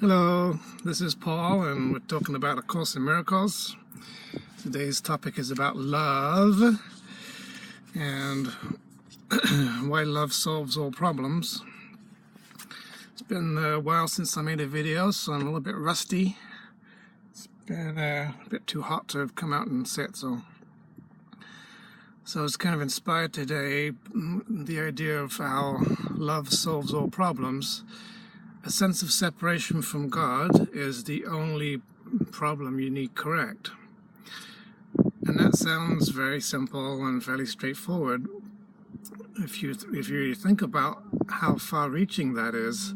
Hello, this is Paul, and we're talking about A Course in Miracles. Today's topic is about love and why love solves all problems. It's been a while since I made a video, so I'm a little bit rusty. It's been a bit too hot to have come out and sit, so I was kind of inspired today, the idea of how love solves all problems. A sense of separation from God is the only problem you need correct. And that sounds very simple and fairly straightforward. If you think about how far-reaching that is,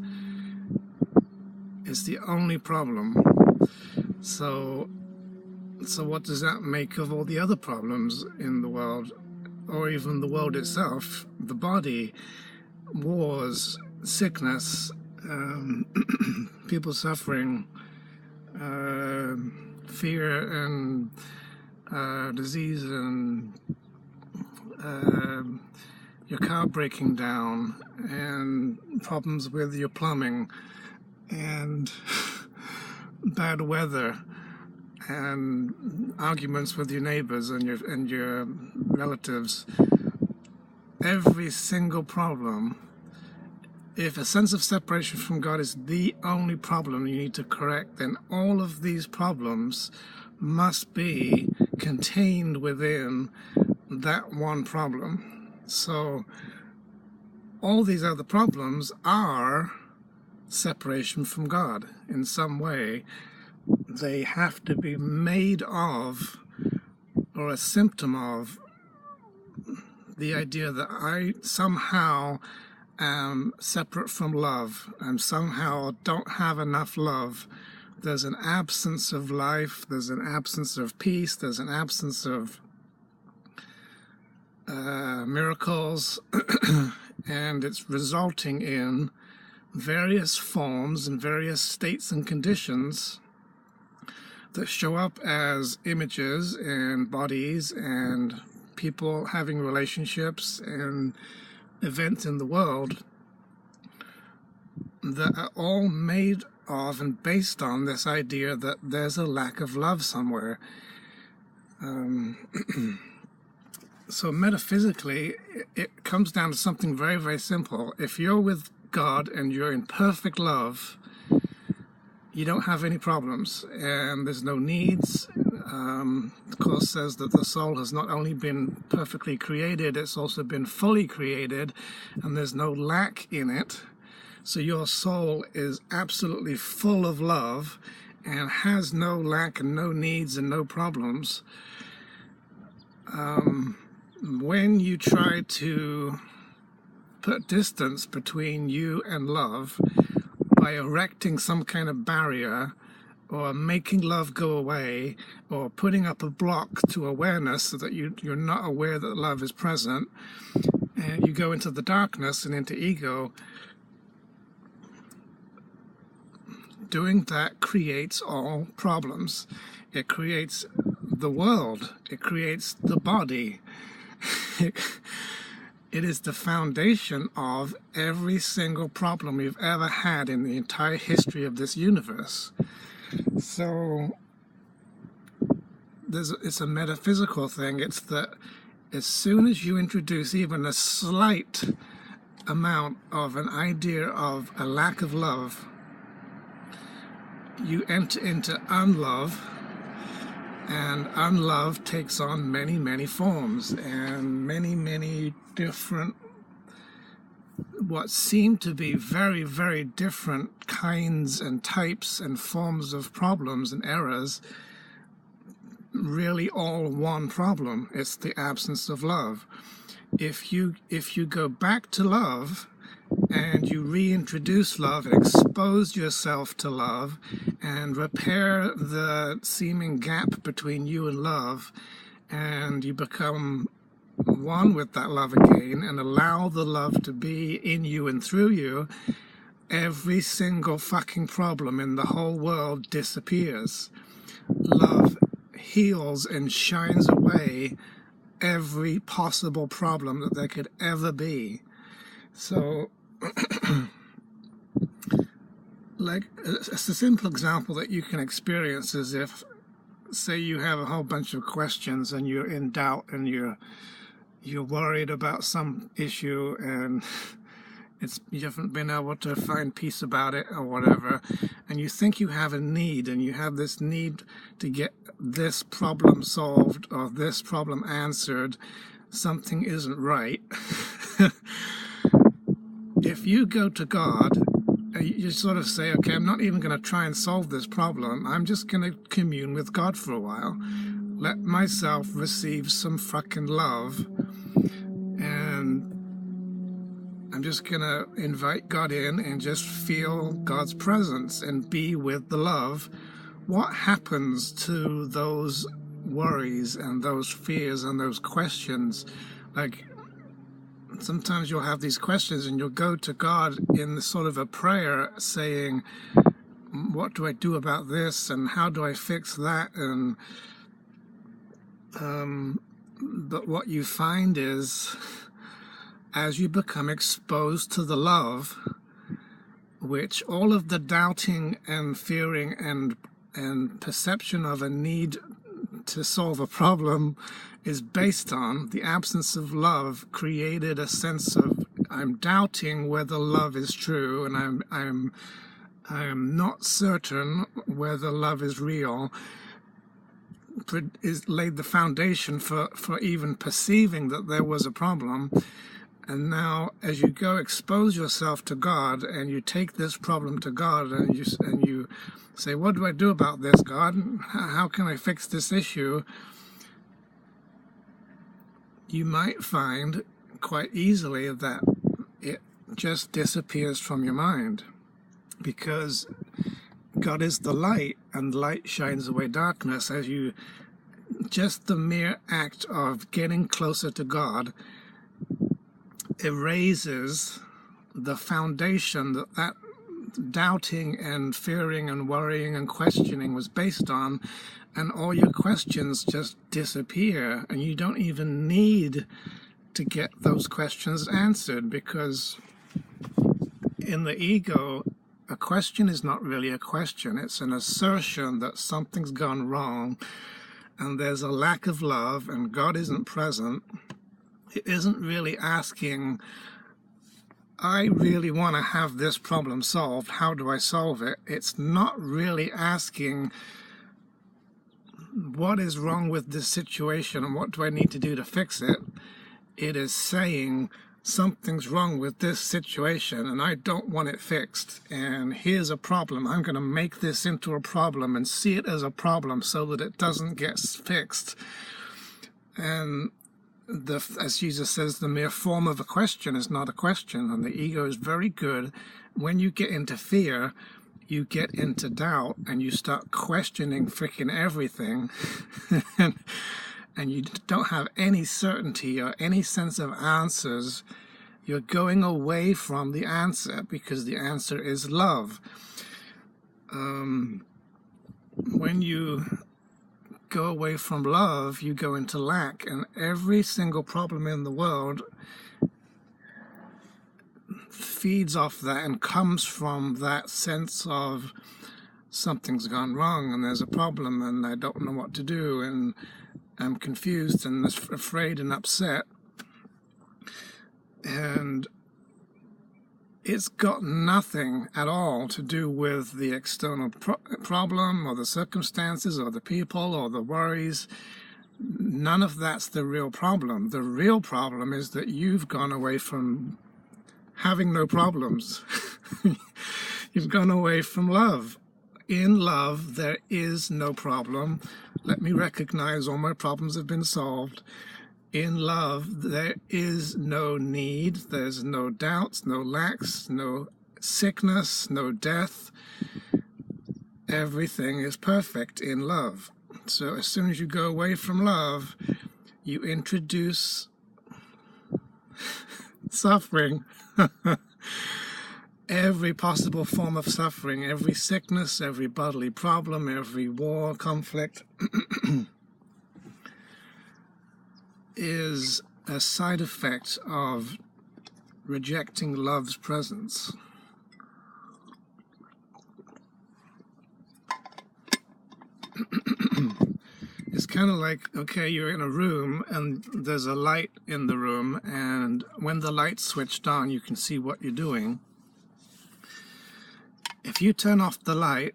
it's the only problem. So what does that make of all the other problems in the world, or even the world itself? The body, wars, sickness, people suffering, fear and disease, and your car breaking down, and problems with your plumbing, and bad weather, and arguments with your neighbors and your relatives. Every single problem. If a sense of separation from God is the only problem you need to correct, then all of these problems must be contained within that one problem. So all these other problems are separation from God in some way. They have to be made of, or a symptom of, the idea that I somehow am separate from love, and somehow don't have enough love. There's an absence of life, there's an absence of peace, there's an absence of miracles, and it's resulting in various forms and various states and conditions that show up as images and bodies and people having relationships and events in the world that are all made of and based on this idea that there's a lack of love somewhere. So metaphysically, it comes down to something very, very simple. If you're with God and you're in perfect love, you don't have any problems, and there's no needs. The Course says that the soul has not only been perfectly created, it's also been fully created, and there's no lack in it. So your soul is absolutely full of love and has no lack and no needs and no problems. When you try to put distance between you and love by erecting some kind of barrier, or making love go away, or putting up a block to awareness so that you're not aware that love is present, and you go into the darkness and into ego, doing that creates all problems. It creates the world. It creates the body. It is the foundation of every single problem we've ever had in the entire history of this universe. So it's a metaphysical thing. It's that as soon as you introduce even a slight amount of an idea of a lack of love, you enter into unlove, and unlove takes on many, many forms and many, many different, what seem to be very, very different kinds and types and forms of problems and errors, really all one problem. It's the absence of love. If you go back to love, and you reintroduce love, expose yourself to love, and repair the seeming gap between you and love, and you become one with that love again, and allow the love to be in you and through you, every single fucking problem in the whole world disappears. Love heals and shines away every possible problem that there could ever be. So Like, it's a simple example that you can experience is if, say, you have a whole bunch of questions and you're in doubt and you're worried about some issue and you haven't been able to find peace about it or whatever, and you think you have a need and you have this need to get this problem solved or this problem answered, something isn't right. If you go to God, you sort of say, okay, I'm not even going to try and solve this problem. I'm just going to commune with God for a while. Let myself receive some fucking love. And I'm just going to invite God in and just feel God's presence and be with the love. What happens to those worries and those fears and those questions? Like, sometimes you'll have these questions and you'll go to God in the sort of a prayer saying, what do I do about this and how do I fix that? And but what you find is, as you become exposed to the love, which all of the doubting and fearing and perception of a need to solve a problem is based on, the absence of love created a sense of, I'm doubting whether love is true, and I am not certain whether love is real, is laid the foundation for even perceiving that there was a problem. And now, as you go expose yourself to God, and you take this problem to God, and you say, what do I do about this, God? How can I fix this issue? You might find quite easily that it just disappears from your mind, because God is the light, and light shines away darkness. As you, just the mere act of getting closer to God erases the foundation that doubting and fearing and worrying and questioning was based on, and all your questions just disappear, and you don't even need to get those questions answered, because in the ego, a question is not really a question. It's an assertion that something's gone wrong and there's a lack of love and God isn't present. It isn't really asking, I really want to have this problem solved. How do I solve it? It's not really asking, what is wrong with this situation and what do I need to do to fix it? It is saying, something's wrong with this situation and I don't want it fixed. And here's a problem. I'm going to make this into a problem and see it as a problem so that it doesn't get fixed. And as Jesus says, the mere form of a question is not a question, and the ego is very good. When you get into fear, you get into doubt, and you start questioning freaking everything, and you don't have any certainty or any sense of answers. You're going away from the answer, because the answer is love. When you go away from love, you go into lack, and every single problem in the world feeds off that and comes from that sense of something's gone wrong and there's a problem and I don't know what to do and I'm confused and afraid and upset. And it's got nothing at all to do with the external problem or the circumstances or the people or the worries. None of that's the real problem. The real problem is that you've gone away from having no problems. You've gone away from love. In love, there is no problem. Let me recognize all my problems have been solved. In love, there is no need, there's no doubts, no lacks, no sickness, no death. Everything is perfect in love. So as soon as you go away from love, you introduce suffering. Every possible form of suffering, every sickness, every bodily problem, every war, conflict, is a side effect of rejecting love's presence. It's kind of like, okay, you're in a room and there's a light in the room, and when the light's switched on, you can see what you're doing. If you turn off the light,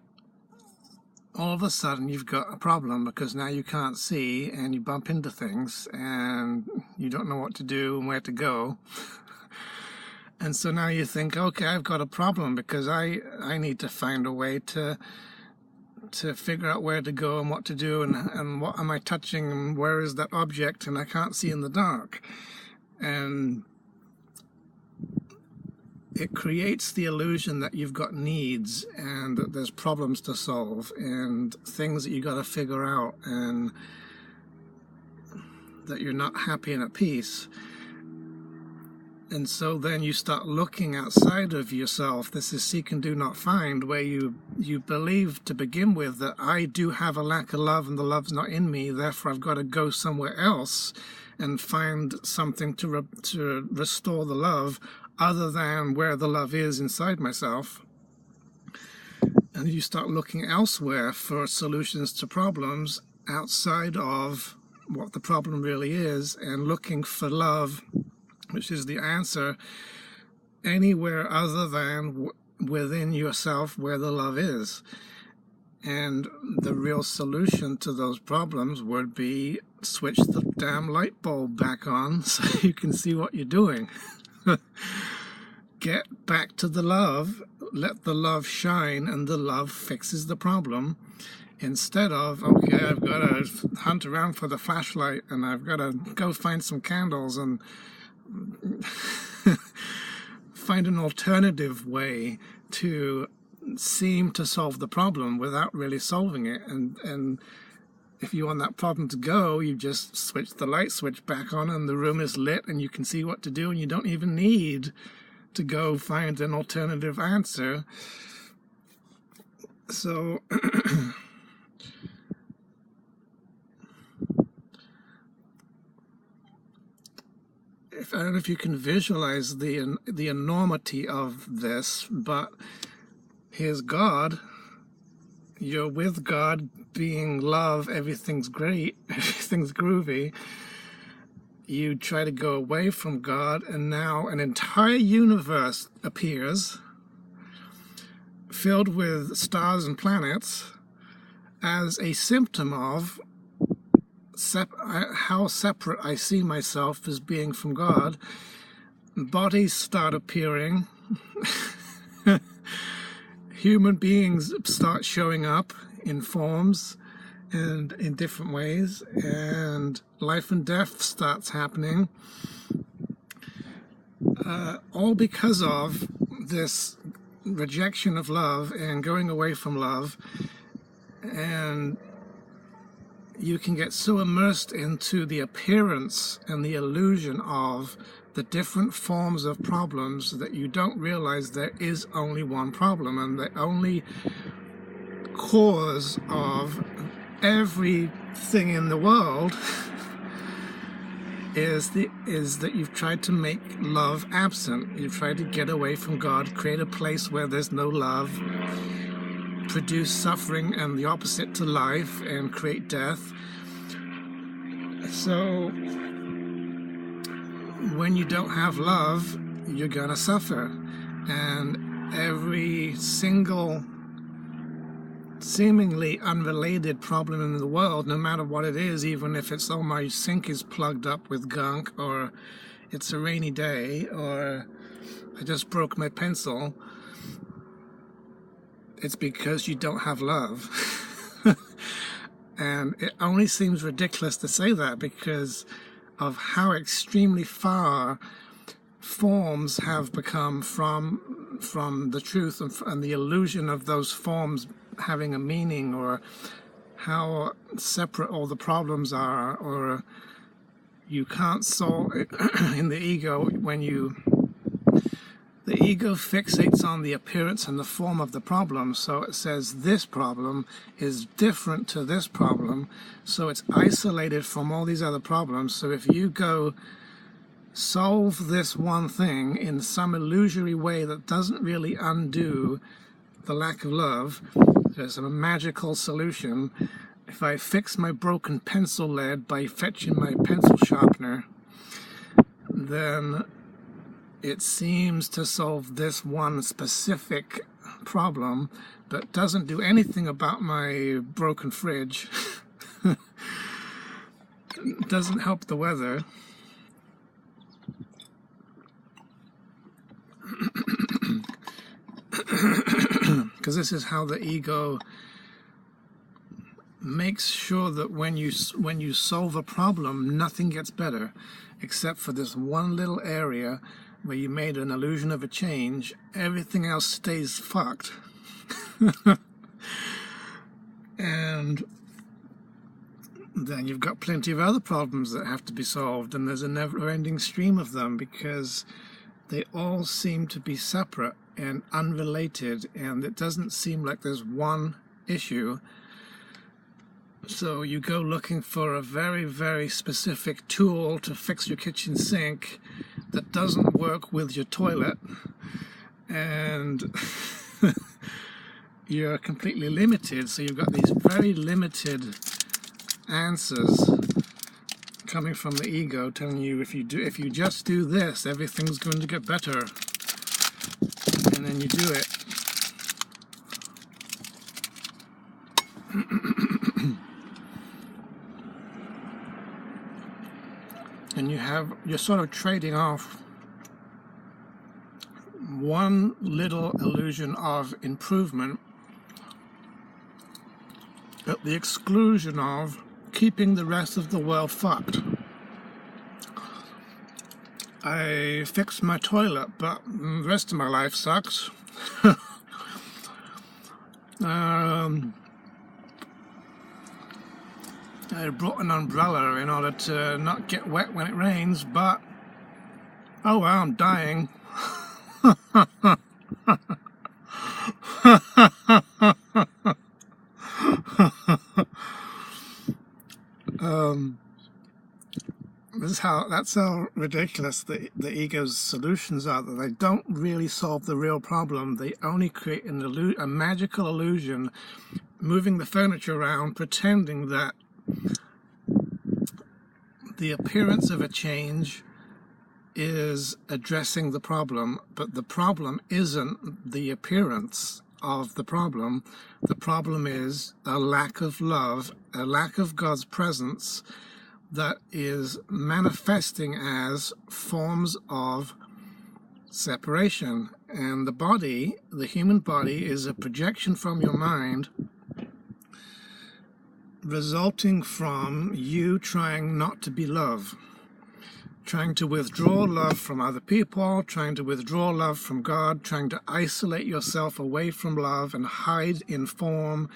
all of a sudden you've got a problem, because now you can't see and you bump into things and you don't know what to do and where to go. And so now you think, okay, I've got a problem, because I need to find a way to figure out where to go and what to do, and what am I touching and where is that object, and I can't see in the dark. And it creates the illusion that you've got needs and that there's problems to solve and things that you got to figure out, and that you're not happy and at peace. And so then you start looking outside of yourself. This is seek and do not find, where you believe to begin with that I do have a lack of love and the love's not in me, therefore I've got to go somewhere else and find something to restore the love other than where the love is inside myself. And you start looking elsewhere for solutions to problems outside of what the problem really is, and looking for love, which is the answer, anywhere other than within yourself where the love is. And the real solution to those problems would be switch the damn light bulb back on so you can see what you're doing. Get back to the love, let the love shine, and the love fixes the problem. Instead of, okay, I've got to hunt around for the flashlight and I've got to go find some candles and find an alternative way to seem to solve the problem without really solving it. And if you want that problem to go, you just switch the light switch back on and the room is lit and you can see what to do, and you don't even need to go find an alternative answer. So I don't know if you can visualize the enormity of this, but here's God. You're with God, being love, everything's great, everything's groovy. You try to go away from God, and now an entire universe appears filled with stars and planets as a symptom of how separate I see myself as being from God. Bodies start appearing. Human beings start showing up in forms and in different ways, and life and death starts happening, all because of this rejection of love and going away from love. And you can get so immersed into the appearance and the illusion of the different forms of problems that you don't realize there is only one problem, and the only cause of everything in the world is that you've tried to make love absent. You've tried to get away from God, create a place where there's no love, produce suffering and the opposite to life, and create death. So when you don't have love, you're gonna suffer. And every single seemingly unrelated problem in the world, no matter what it is, even if it's, oh, my sink is plugged up with gunk, or it's a rainy day, or I just broke my pencil, it's because you don't have love. And it only seems ridiculous to say that because of how extremely far forms have become from the truth and the illusion of those forms having a meaning, or how separate all the problems are, or you can't solve it in the ego. The ego fixates on the appearance and the form of the problem, so it says this problem is different to this problem, so it's isolated from all these other problems. So if you go solve this one thing in some illusory way that doesn't really undo the lack of love, there's a magical solution, if I fix my broken pencil lead by fetching my pencil sharpener, then it seems to solve this one specific problem, but doesn't do anything about my broken fridge. Doesn't help the weather. Because this is how the ego makes sure that when you solve a problem, nothing gets better, except for this one little area where you made an illusion of a change. Everything else stays fucked. And then you've got plenty of other problems that have to be solved, and there's a never-ending stream of them, because they all seem to be separate and unrelated, and it doesn't seem like there's one issue. So you go looking for a very, very specific tool to fix your kitchen sink that doesn't work with your toilet, and you're completely limited. So you've got these very limited answers coming from the ego, telling you if you just do this, everything's going to get better, and then you do it. And you're sort of trading off one little illusion of improvement at the exclusion of keeping the rest of the world fucked. I fixed my toilet, but the rest of my life sucks. I brought an umbrella in order to not get wet when it rains, but oh well, I'm dying. That's how ridiculous the ego's solutions are, that they don't really solve the real problem. They only create a magical illusion, moving the furniture around, pretending that the appearance of a change is addressing the problem, but the problem isn't the appearance of the problem. The problem is a lack of love, a lack of God's presence, that is manifesting as forms of separation. And the body, the human body, is a projection from your mind, resulting from you trying not to be love, trying to withdraw love from other people, trying to withdraw love from God, trying to isolate yourself away from love and hide in form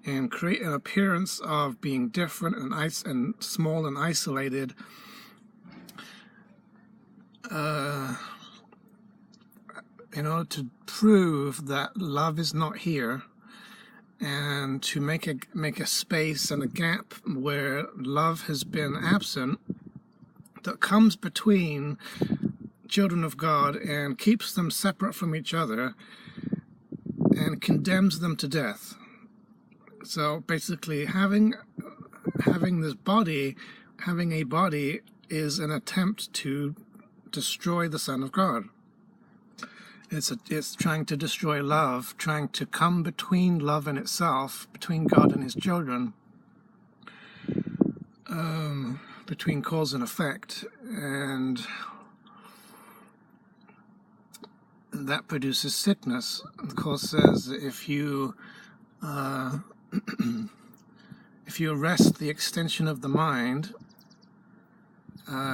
and create an appearance of being different and small and isolated, in order to prove that love is not here, and to make a space and a gap where love has been absent, that comes between children of God and keeps them separate from each other and condemns them to death. So basically, having a body is an attempt to destroy the Son of God. It's trying to destroy love, trying to come between love and itself, between God and his children, between cause and effect, and that produces sickness. The Course says if you arrest the extension of the mind,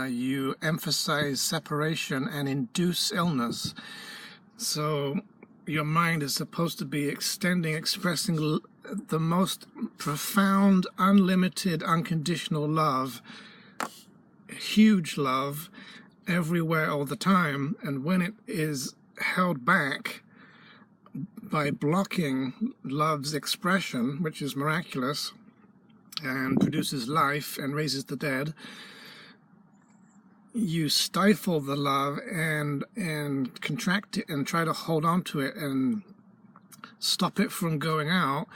you emphasize separation and induce illness. So your mind is supposed to be expressing the most profound, unlimited, unconditional love, huge love, everywhere all the time. And when it is held back by blocking love's expression, which is miraculous and produces life and raises the dead, you stifle the love and contract it and try to hold on to it and stop it from going out.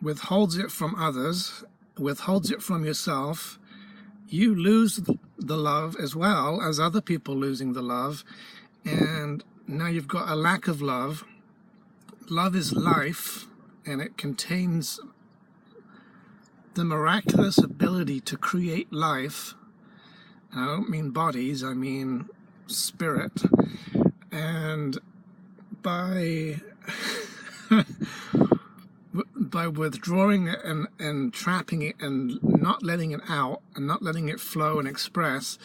withholds it from others, withholds it from yourself, you lose the love as well as other people losing the love. And now you've got a lack of love. Love is life, and it contains the miraculous ability to create life. And I don't mean bodies, I mean spirit. And by withdrawing it and trapping it and not letting it out and not letting it flow and express,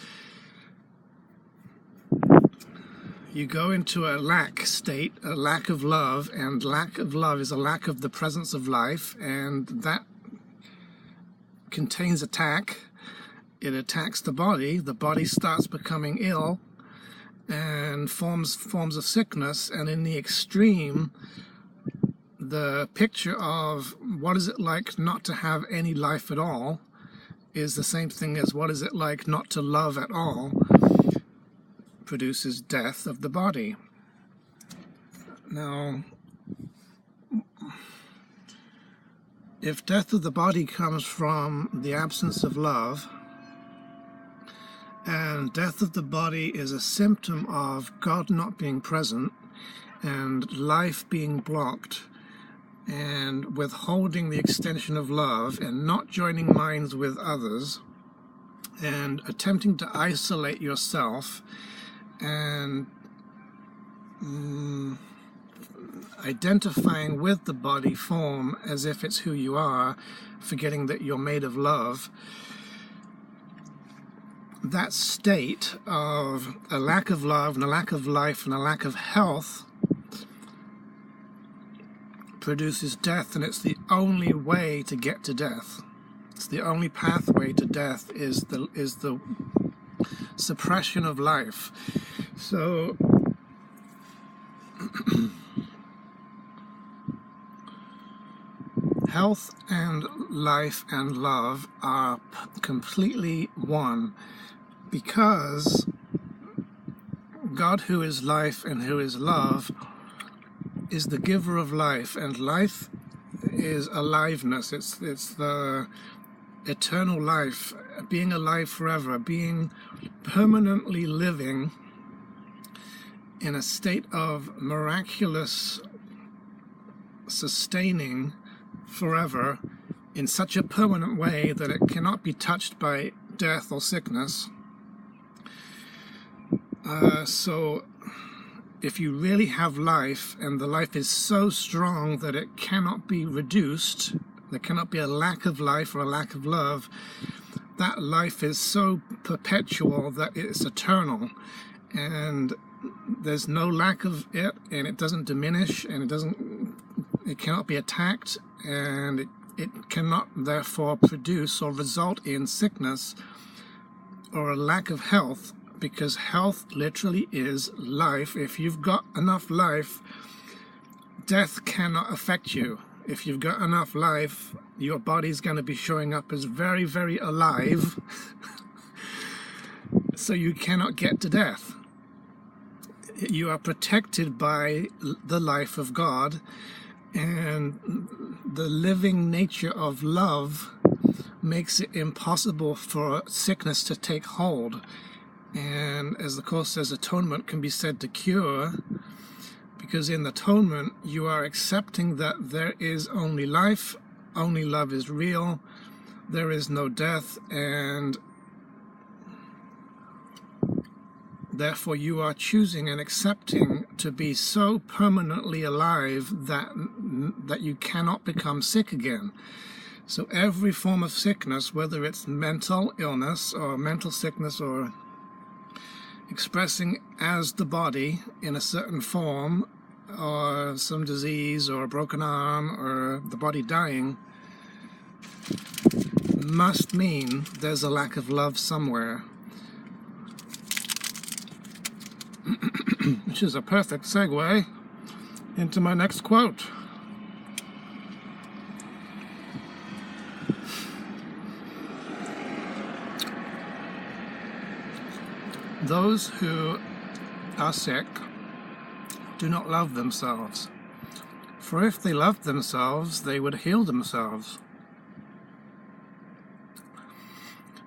you go into a lack state, a lack of love, and lack of love is a lack of the presence of life, and that contains attack. It attacks the body starts becoming ill and forms of sickness, and in the extreme, the picture of what is it like not to have any life at all is the same thing as what is it like not to love at all, produces death of the body. Now, if death of the body comes from the absence of love, and death of the body is a symptom of God not being present and life being blocked and withholding the extension of love and not joining minds with others and attempting to isolate yourself and identifying with the body form as if it's who you are, forgetting that you're made of love, that state of a lack of love and a lack of life and a lack of health produces death, and it's the only way to get to death. It's the only pathway to death is the suppression of life. So health and life and love are completely one, because God, who is life and who is love, is the giver of life, and life is aliveness. It's the eternal life, being alive forever, being permanently living in a state of miraculous sustaining forever in such a permanent way that it cannot be touched by death or sickness. So if you really have life, and the life is so strong that it cannot be reduced, there cannot be a lack of life or a lack of love, that life is so perpetual that it's eternal, and there's no lack of it, and it doesn't diminish, and it cannot be attacked, and it cannot therefore produce or result in sickness or a lack of health, because health literally is life. If you've got enough life, death cannot affect you. If you've got enough life, your body's going to be showing up as very, very alive, so you cannot get to death. You are protected by the life of God, and the living nature of love makes it impossible for sickness to take hold. And as the Course says, atonement can be said to cure, because in atonement you are accepting that there is only life, only love is real, there is no death, and therefore you are choosing and accepting to be so permanently alive that you cannot become sick again. So every form of sickness, whether it's mental illness or mental sickness or expressing as the body in a certain form, or some disease or a broken arm or the body dying, must mean there's a lack of love somewhere. Which is a perfect segue into my next quote. Those who are sick do not love themselves. For if they loved themselves, they would heal themselves.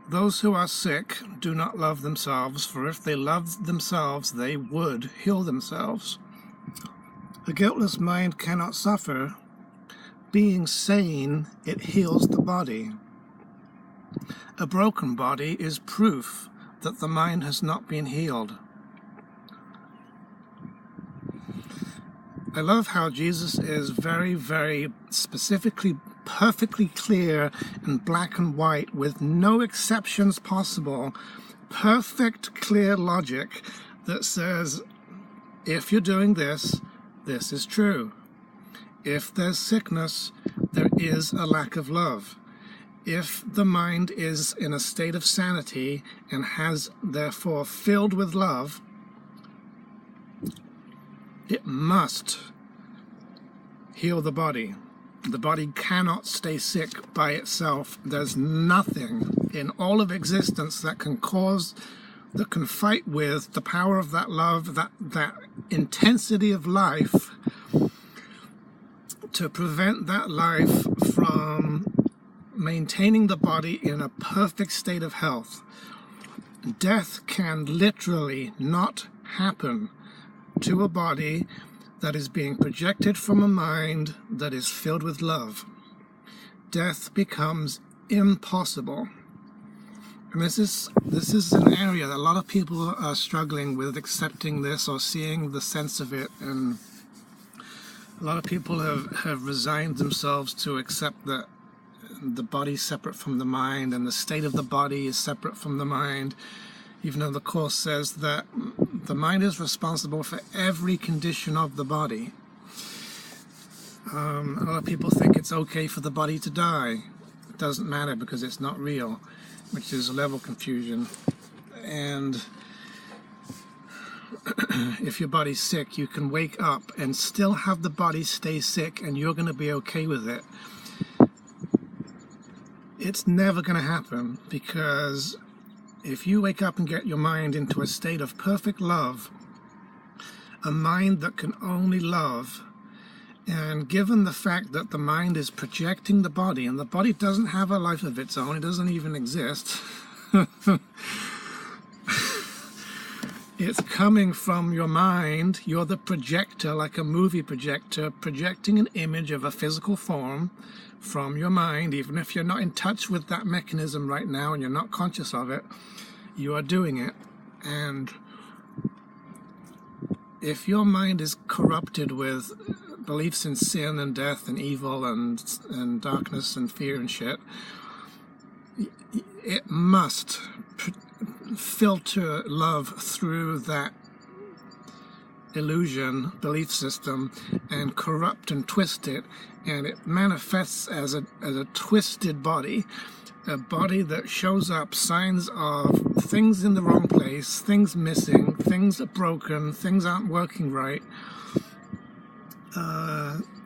Those who are sick do not love themselves, for if they loved themselves, they would heal themselves. A guiltless mind cannot suffer. Being sane, it heals the body. A broken body is proof that the mind has not been healed. I love how Jesus is very, very specifically, perfectly clear and black and white with no exceptions possible. Perfect, clear logic that says, if you're doing this, this is true. If there's sickness, there is a lack of love. If the mind is in a state of sanity and has therefore filled with love, it must heal the body. The body cannot stay sick by itself. There's nothing in all of existence that can fight with the power of that love, that intensity of life, to prevent that life from maintaining the body in a perfect state of health. Death can literally not happen to a body that is being projected from a mind that is filled with love. Death becomes impossible. And this is an area that a lot of people are struggling with accepting this or seeing the sense of it, and a lot of people have resigned themselves to accept that the body is separate from the mind and the state of the body is separate from the mind, even though the Course says that the mind is responsible for every condition of the body. A lot of people think it's okay for the body to die. It doesn't matter because it's not real, which is a level confusion. And if your body's sick, you can wake up and still have the body stay sick, and you're going to be okay with it. It's never going to happen, because if you wake up and get your mind into a state of perfect love, a mind that can only love, and given the fact that the mind is projecting the body, and the body doesn't have a life of its own, it doesn't even exist, it's coming from your mind. You're the projector, like a movie projector, projecting an image of a physical form from your mind. Even if you're not in touch with that mechanism right now and you're not conscious of it, you are doing it. And if your mind is corrupted with beliefs in sin and death and evil and darkness and fear and shit, it must filter love through that illusion belief system and corrupt and twist it, and it manifests as a twisted body, a body that shows up signs of things in the wrong place, things missing, things are broken, things aren't working right,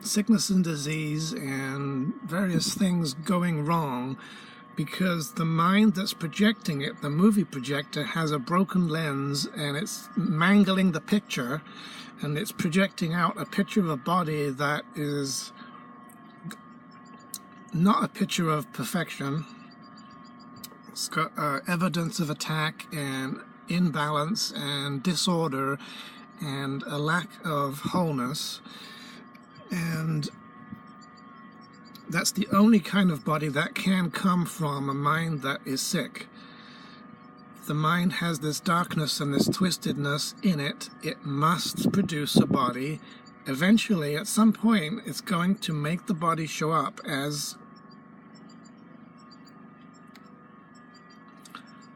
sickness and disease and various things going wrong, because the mind that's projecting it, the movie projector, has a broken lens and it's mangling the picture, and it's projecting out a picture of a body that is not a picture of perfection. It's got evidence of attack and imbalance and disorder and a lack of wholeness. And that's the only kind of body that can come from a mind that is sick. The mind has this darkness and this twistedness in it. It must produce a body. Eventually, at some point, it's going to make the body show up as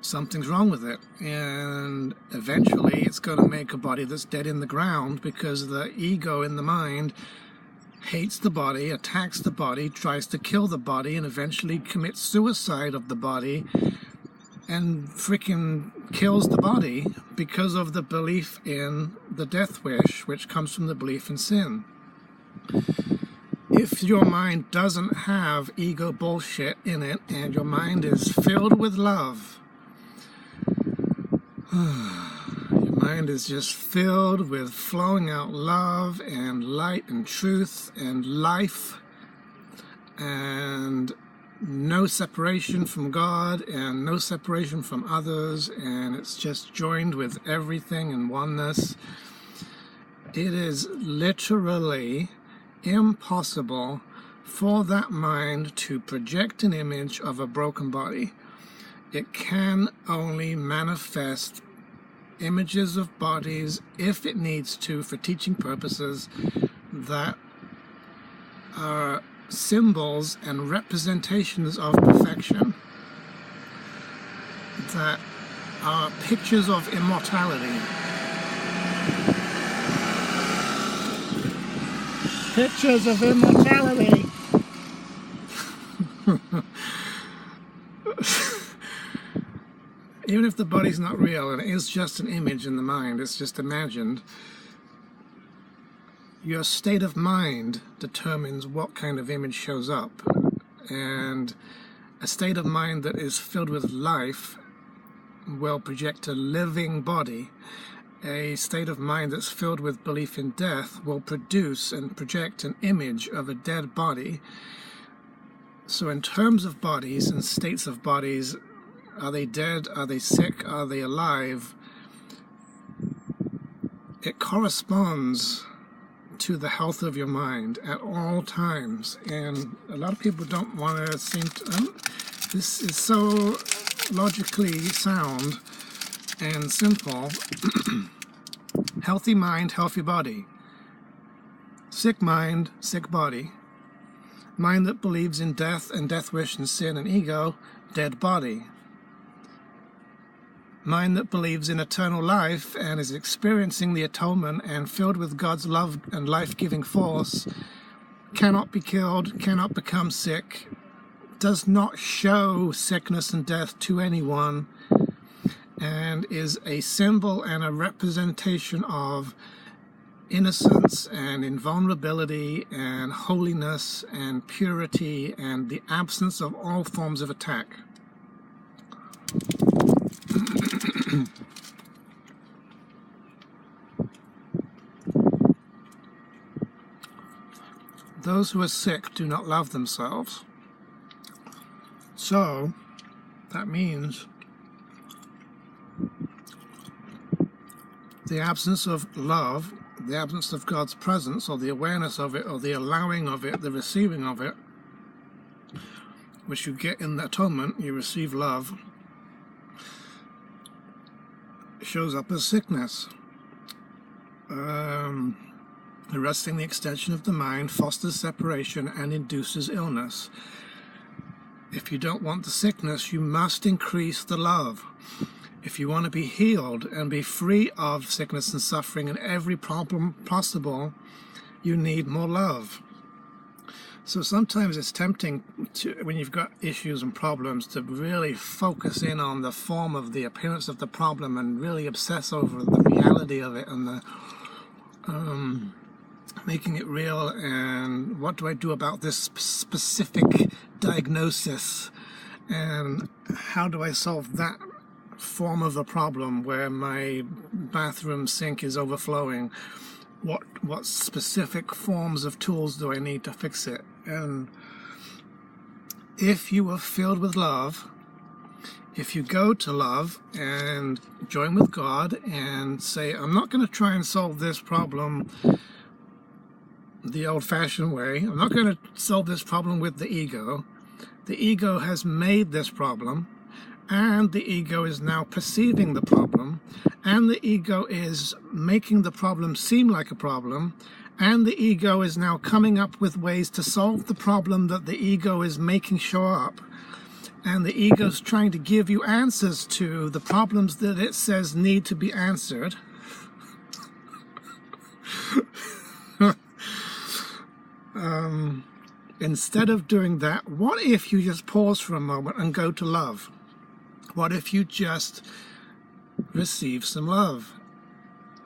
something's wrong with it. And eventually, it's going to make a body that's dead in the ground, because the ego in the mind hates the body, attacks the body, tries to kill the body, and eventually commits suicide of the body and freaking kills the body because of the belief in the death wish, which comes from the belief in sin. If your mind doesn't have ego bullshit in it and your mind is filled with love, your Mind is just filled with flowing out love and light and truth and life, and no separation from God and no separation from others, and it's just joined with everything in oneness. It is literally impossible for that mind to project an image of a broken body. It can only manifest images of bodies, if it needs to, for teaching purposes, that are symbols and representations of perfection, that are pictures of immortality. Pictures of immortality. Even if the body's not real and it is just an image in the mind, it's just imagined, your state of mind determines what kind of image shows up. And a state of mind that is filled with life will project a living body. A state of mind that's filled with belief in death will produce and project an image of a dead body. So in terms of bodies and states of bodies, are they dead? Are they sick? Are they alive? It corresponds to the health of your mind at all times. And a lot of people don't want to seem to... this is so logically sound and simple. Healthy mind, healthy body. Sick mind, sick body. Mind that believes in death and death wish and sin and ego, dead body. Mind that believes in eternal life and is experiencing the atonement and filled with God's love and life-giving force, cannot be killed, cannot become sick, does not show sickness and death to anyone, and is a symbol and a representation of innocence and invulnerability and holiness and purity and the absence of all forms of attack. Those who are sick do not love themselves. So that means the absence of love, the absence of God's presence, or the awareness of it, or the allowing of it, the receiving of it, which you get in the atonement, you receive love, shows up as sickness. Arresting the extension of the mind fosters separation and induces illness. If you don't want the sickness, you must increase the love. If you want to be healed and be free of sickness and suffering and every problem possible, you need more love. So sometimes it's tempting to, when you've got issues and problems, to really focus in on the form of the appearance of the problem and really obsess over the reality of it and the making it real, and what do I do about this specific diagnosis, and how do I solve that form of the problem where my bathroom sink is overflowing. What specific forms of tools do I need to fix it? And if you are filled with love, if you go to love and join with God and say, I'm not going to try and solve this problem the old-fashioned way. I'm not going to solve this problem with the ego. The ego has made this problem, and the ego is now perceiving the problem, and the ego is making the problem seem like a problem, and the ego is now coming up with ways to solve the problem that the ego is making show up. And the ego is trying to give you answers to the problems that it says need to be answered. Instead of doing that, what if you just pause for a moment and go to love? What if you just receive some love?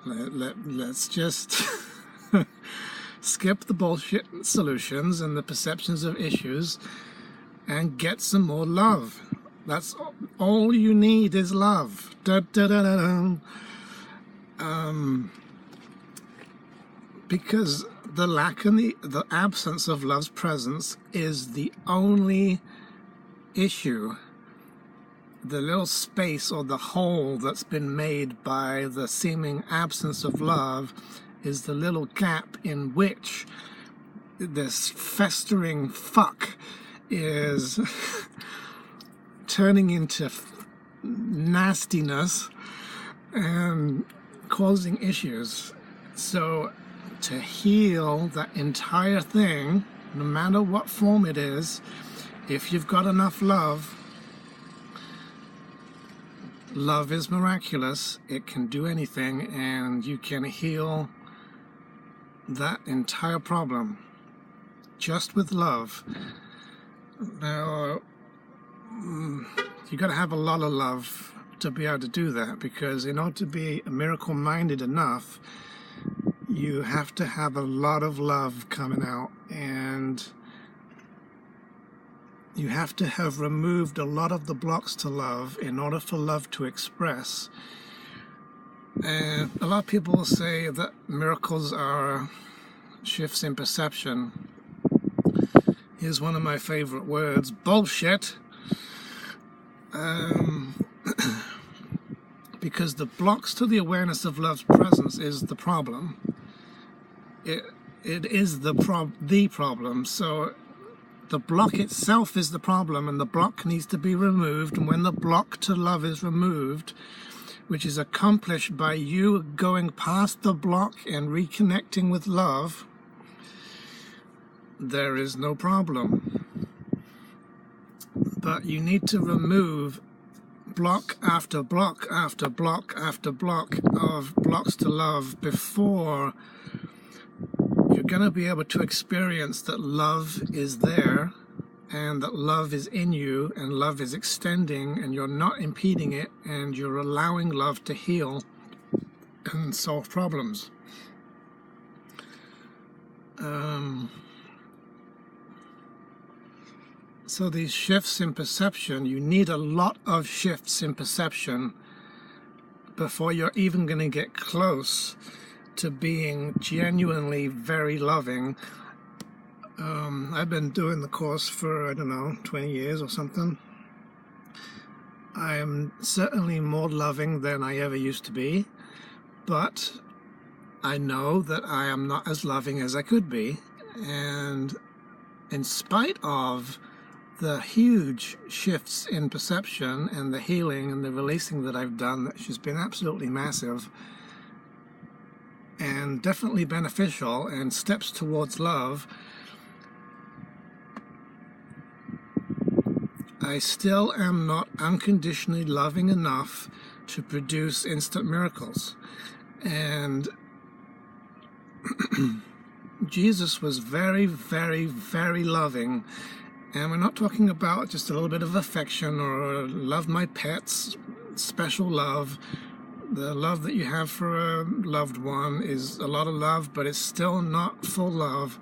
Let's just skip the bullshit solutions and the perceptions of issues and get some more love. That's all you need is love. Da, da, da, da, da. Because the lack and the absence of love's presence is the only issue. The little space or the hole that's been made by the seeming absence of love is the little gap in which this festering fuck is turning into nastiness and causing issues. So to heal that entire thing, no matter what form it is, if you've got enough love, love is miraculous. It can do anything, and you can heal that entire problem just with love. Now, you got to have a lot of love to be able to do that, because in order to be miracle-minded enough, you have to have a lot of love coming out, and you have to have removed a lot of the blocks to love in order for love to express. And a lot of people say that miracles are shifts in perception. Here's one of my favorite words: bullshit. Because the blocks to the awareness of love's presence is the problem. It is the problem. So the block itself is the problem, and the block needs to be removed. And when the block to love is removed, which is accomplished by you going past the block and reconnecting with love, there is no problem. But you need to remove block after block after block after block of blocks to love before you're going to be able to experience that love is there, and that love is in you, and love is extending, and you're not impeding it, and you're allowing love to heal and solve problems. So these shifts in perception, you need a lot of shifts in perception before you're even going to get close to being genuinely very loving. I've been doing the course for, 20 years or something. I am certainly more loving than I ever used to be, but I know that I am not as loving as I could be. And in spite of the huge shifts in perception and the healing and the releasing that I've done, which has been absolutely massive and definitely beneficial and steps towards love, I still am not unconditionally loving enough to produce instant miracles. And Jesus was very, very, very loving. And we're not talking about just a little bit of affection or love my pets, special love. The love that you have for a loved one is a lot of love, but it's still not full love.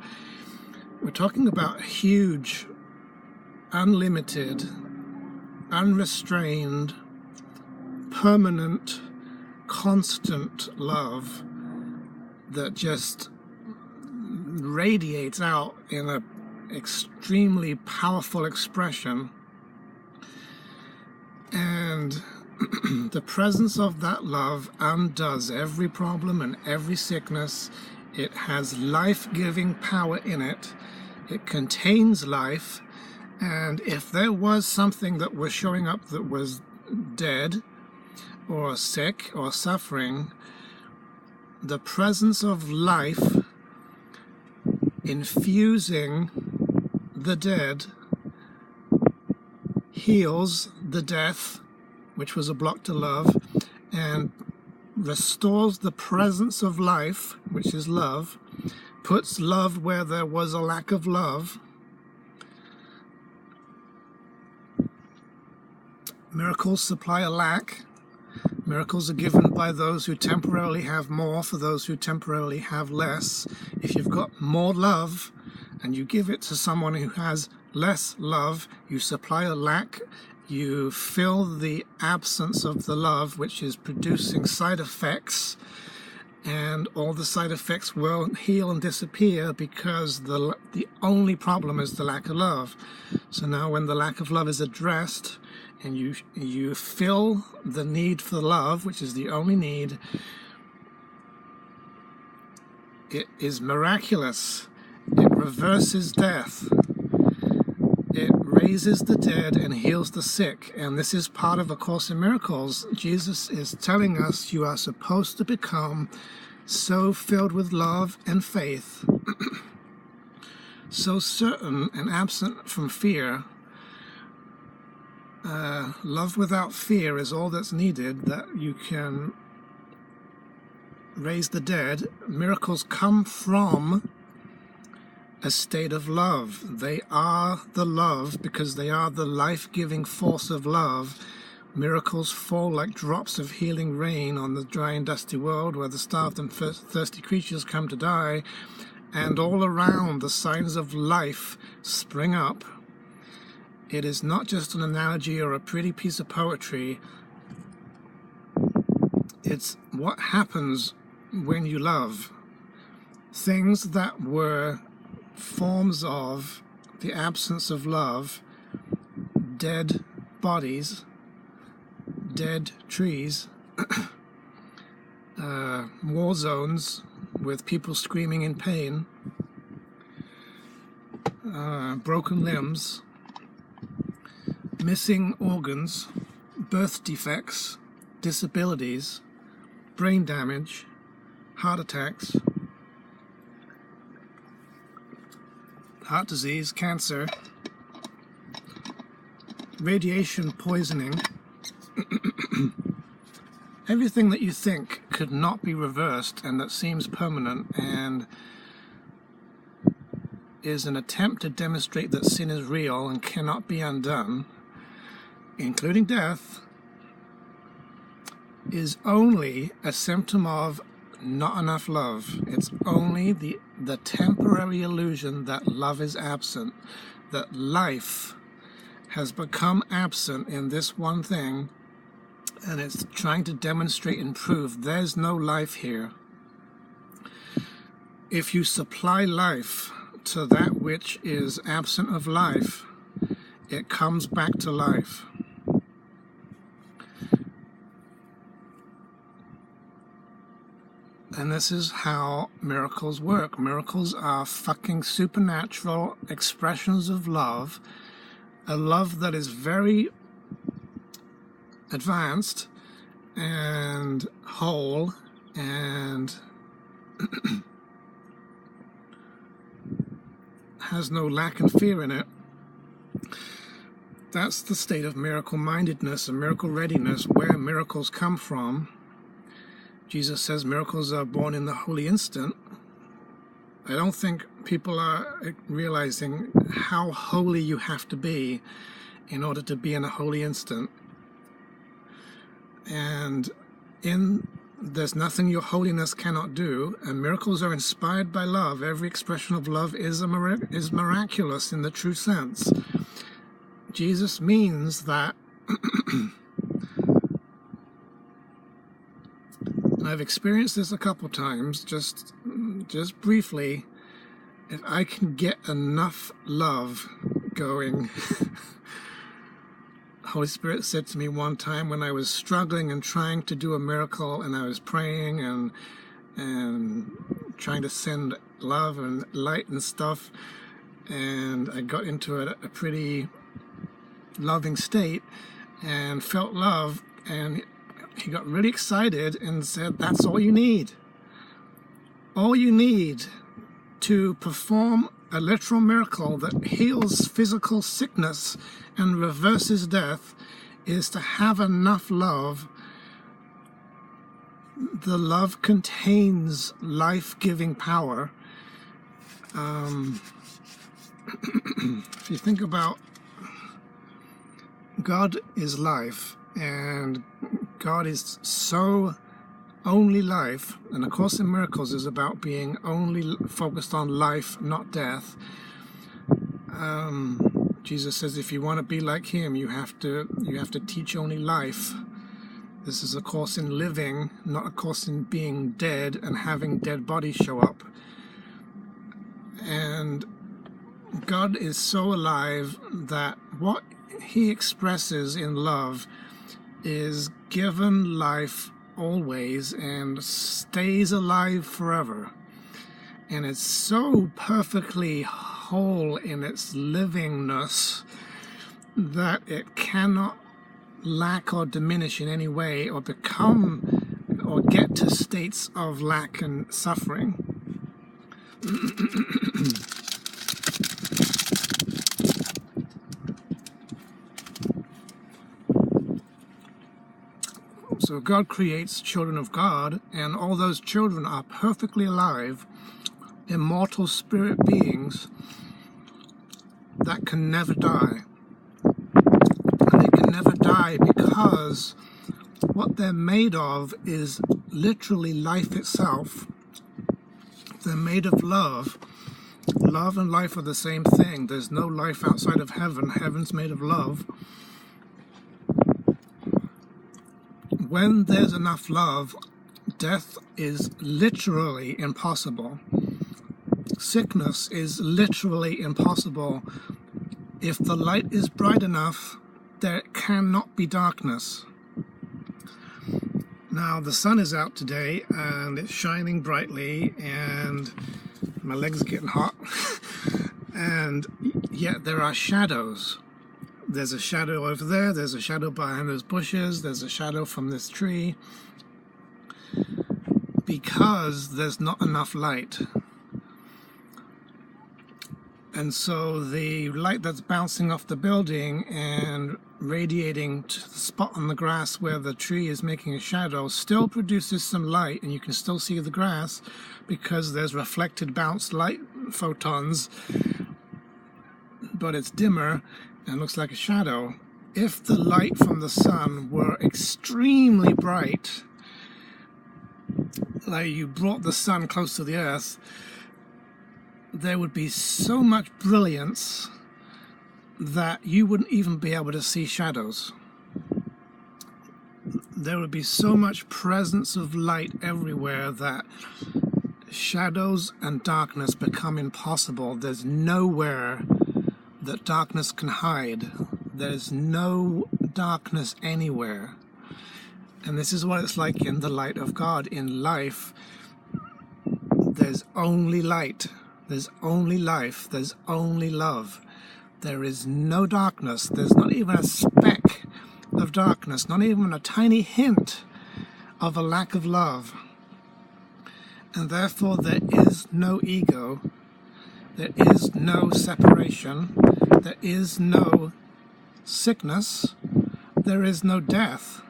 We're talking about huge, unlimited, unrestrained, permanent, constant love that just radiates out in a extremely powerful expression. And the presence of that love undoes every problem and every sickness. It has life-giving power in it. It contains life. And if there was something that was showing up that was dead or sick or suffering, the presence of life infusing the dead heals the death, which was a block to love, and restores the presence of life, which is love, puts love where there was a lack of love. Miracles supply a lack. Miracles are given by those who temporarily have more for those who temporarily have less. If you've got more love and you give it to someone who has less love, you supply a lack. You fill the absence of the love, which is producing side effects and all the side effects will heal and disappear, because the only problem is the lack of love. So now when the lack of love is addressed, and you fill the need for love, which is the only need, it is miraculous. It reverses death. It raises the dead and heals the sick. And this is part of A Course in Miracles. Jesus is telling us you are supposed to become so filled with love and faith, so certain and absent from fear. Love without fear is all that's needed, that you can raise the dead. Miracles come from a state of love. They are the love, because they are the life-giving force of love. Miracles fall like drops of healing rain on the dry and dusty world, where the starved and thirsty creatures come to die, and all around the signs of life spring up. It is not just an analogy or a pretty piece of poetry. It's what happens when you love. Things that were forms of the absence of love, dead bodies, dead trees, war zones with people screaming in pain, broken limbs, missing organs, birth defects, disabilities, brain damage, heart attacks, heart disease, cancer, radiation poisoning. Everything that you think could not be reversed and that seems permanent and is an attempt to demonstrate that sin is real and cannot be undone, including death, is only a symptom of not enough love. It's only the temporary illusion that love is absent, that life has become absent in this one thing, and it's trying to demonstrate and prove there's no life here. If you supply life to that which is absent of life, it comes back to life. And this is how miracles work. Miracles are fucking supernatural expressions of love, a love that is very advanced and whole and has no lack and fear in it. That's the state of miracle-mindedness and miracle readiness, where miracles come from. Jesus says miracles are born in the holy instant. I don't think people are realizing how holy you have to be in order to be in a holy instant. And there's nothing your holiness cannot do, and miracles are inspired by love. Every expression of love is miraculous in the true sense. Jesus means that I've experienced this a couple times, just briefly. If I can get enough love going. Holy Spirit said to me one time when I was struggling and trying to do a miracle, and I was praying and trying to send love and light and stuff, and I got into a pretty loving state and felt love, and he got really excited and said, that's all you need. All you need to perform a literal miracle that heals physical sickness and reverses death is to have enough love. The love contains life-giving power. If you think about God is life, and God is so only life, and A Course in Miracles is about being only focused on life, not death. Jesus says if you want to be like him, you have to teach only life. This is a course in living, not a course in being dead and having dead bodies show up. And God is so alive that what he expresses in love is given life always and stays alive forever. And it's so perfectly whole in its livingness that it cannot lack or diminish in any way or become or get to states of lack and suffering. So God creates children of God, and all those children are perfectly alive, immortal spirit beings that can never die. And they can never die because what they're made of is literally life itself. They're made of love. Love and life are the same thing. There's no life outside of heaven. Heaven's made of love. When there's enough love, death is literally impossible. Sickness is literally impossible. If the light is bright enough, there cannot be darkness. Now, the sun is out today, and it's shining brightly, and my legs are getting hot, and yet there are shadows. There's a shadow over there, there's a shadow behind those bushes, there's a shadow from this tree, because there's not enough light. And so the light that's bouncing off the building and radiating to the spot on the grass where the tree is making a shadow still produces some light, and you can still see the grass because there's reflected bounced light photons, but it's dimmer and looks like a shadow. If the light from the sun were extremely bright, like you brought the sun close to the earth, there would be so much brilliance that you wouldn't even be able to see shadows. There would be so much presence of light everywhere that shadows and darkness become impossible. There's nowhere that darkness can hide. There's no darkness anywhere. And this is what it's like in the light of God. In life, there's only light. There's only life. There's only love. There is no darkness. There's not even a speck of darkness, not even a tiny hint of a lack of love. And therefore there is no ego. There is no separation. There is no sickness. There is no death.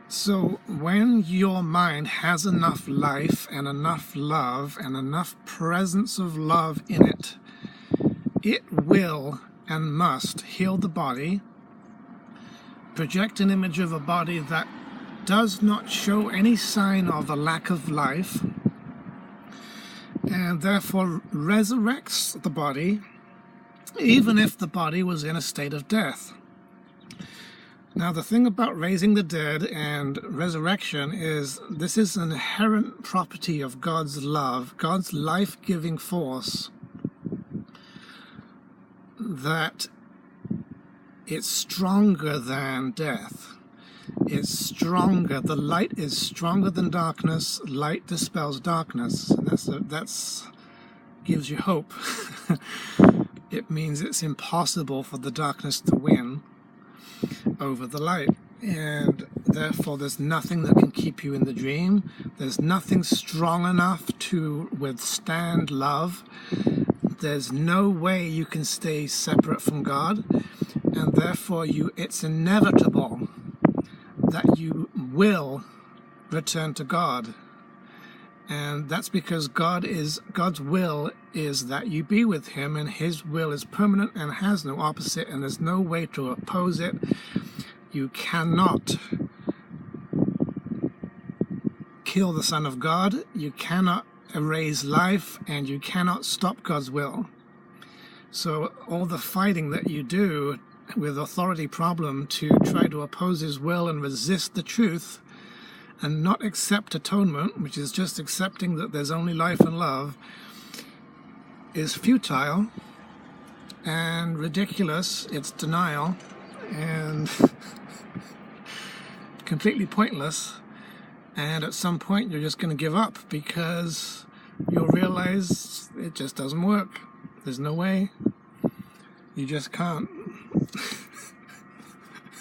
So when your mind has enough life and enough love and enough presence of love in it, it will and must heal the body, project an image of a body that does not show any sign of a lack of life, and therefore resurrects the body, even if the body was in a state of death. Now, the thing about raising the dead and resurrection is this is an inherent property of God's love, God's life-giving force, that it's stronger than death. It's stronger. The light is stronger than darkness. Light dispels darkness. And that's gives you hope. It means it's impossible for the darkness to win over the light, and therefore there's nothing that can keep you in the dream. There's nothing strong enough to withstand love. There's no way you can stay separate from God, and therefore it's inevitable that you will return to God. And that's because God's will is that you be with him, and his will is permanent and has no opposite, and there's no way to oppose it. You cannot kill the Son of God, you cannot erase life, and you cannot stop God's will. So all the fighting that you do with authority problem to try to oppose his will and resist the truth and not accept atonement, which is just accepting that there's only life and love, is futile and ridiculous. It's denial and completely pointless. And at some point you're just going to give up because you'll realize it just doesn't work. There's no way. You just can't.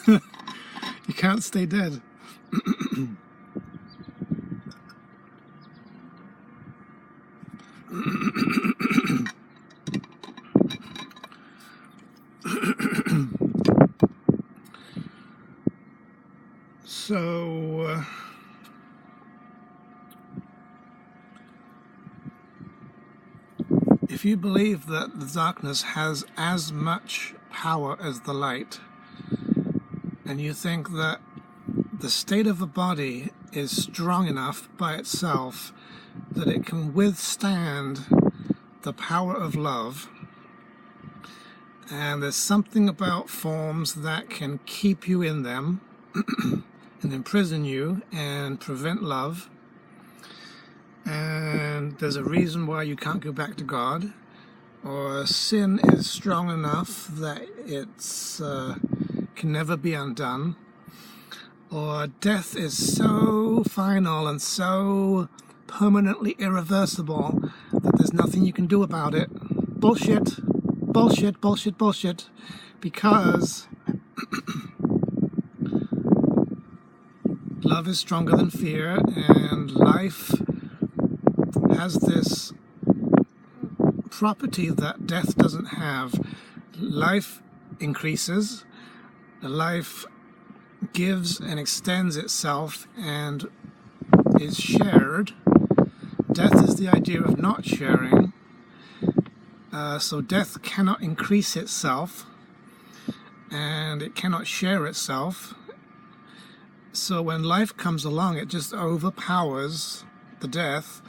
You can't stay dead. So if you believe that the darkness has as much power as the light, and you think that the state of the body is strong enough by itself that it can withstand the power of love, and there's something about forms that can keep you in them and imprison you and prevent love, and there's a reason why you can't go back to God, or sin is strong enough that it's can never be undone, or death is so final and so permanently irreversible that there's nothing you can do about it. Bullshit, bullshit, bullshit, bullshit, because love is stronger than fear, and life has this property that death doesn't have. Life increases, life gives and extends itself and is shared. Death is the idea of not sharing. So death cannot increase itself and it cannot share itself. So when life comes along, it just overpowers the death,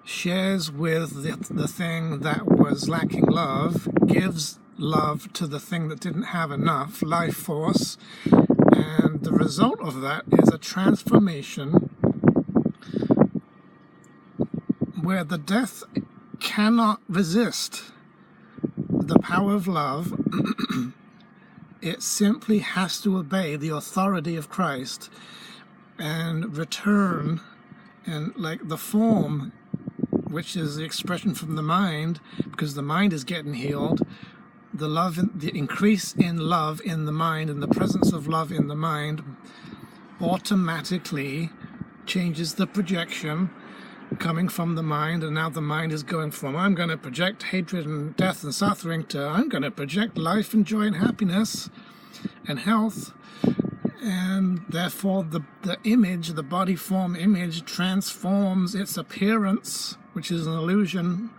shares with the thing that was lacking love, gives love to the thing that didn't have enough life force, and the result of that is a transformation where the death cannot resist the power of love. It simply has to obey the authority of Christ and return, and like the form, which is the expression from the mind, because the mind is getting healed, the love, the increase in love in the mind and the presence of love in the mind automatically changes the projection coming from the mind, and now the mind is going from I'm going to project hatred and death and suffering to I'm going to project life and joy and happiness and health. And therefore the image, the body form image, transforms its appearance, which is an illusion,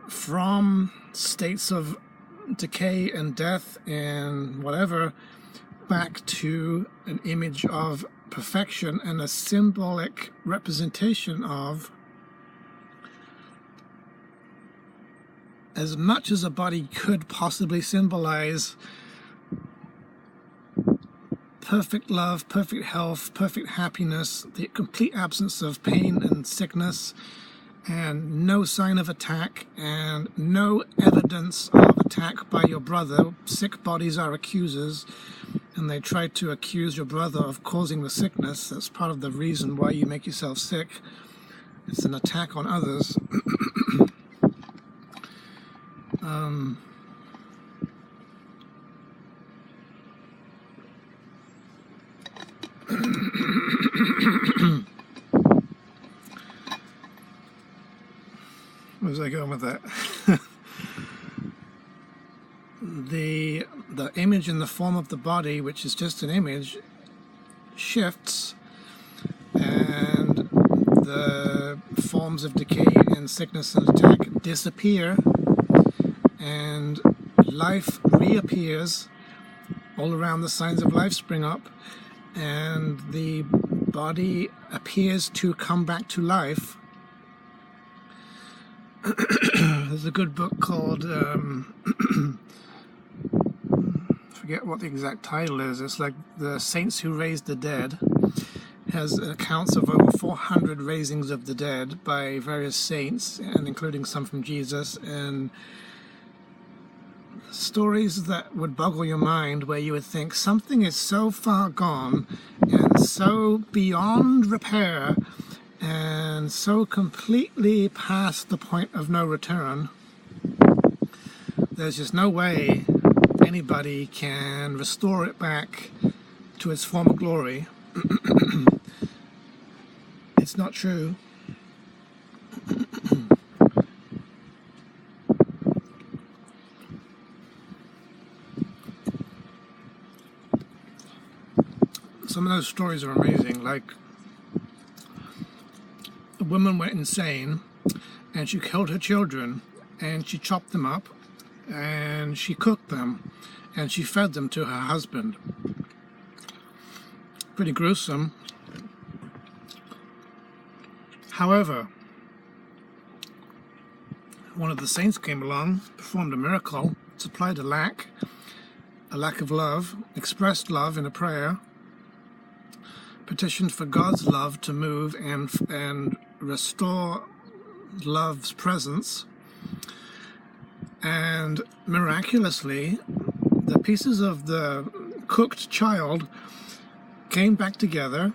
from states of decay and death and whatever back to an image of perfection and a symbolic representation of as much as a body could possibly symbolize perfect love, perfect health, perfect happiness, the complete absence of pain and sickness, and no sign of attack and no evidence of attack by your brother. Sick bodies are accusers, and they try to accuse your brother of causing the sickness. That's part of the reason why you make yourself sick. It's an attack on others. Where was I going with that? The image in the form of the body, which is just an image, shifts, and the forms of decay and sickness and attack disappear, and life reappears. All around the signs of life spring up, and the body appears to come back to life. There's a good book called forget what the exact title is. It's like the saints who raised the dead. Has accounts of over 400 raisings of the dead by various saints, and including some from Jesus, and stories that would boggle your mind, where you would think something is so far gone and so beyond repair and so completely past the point of no return. There's just no way anybody can restore it back to its former glory. It's not true. Some of those stories are amazing. Like, a woman went insane and she killed her children and she chopped them up and she cooked them and she fed them to her husband. Pretty gruesome. However, one of the saints came along, performed a miracle, supplied a lack of love, expressed love in a prayer, petitioned for God's love to move and restore love's presence, and miraculously the pieces of the cooked child came back together,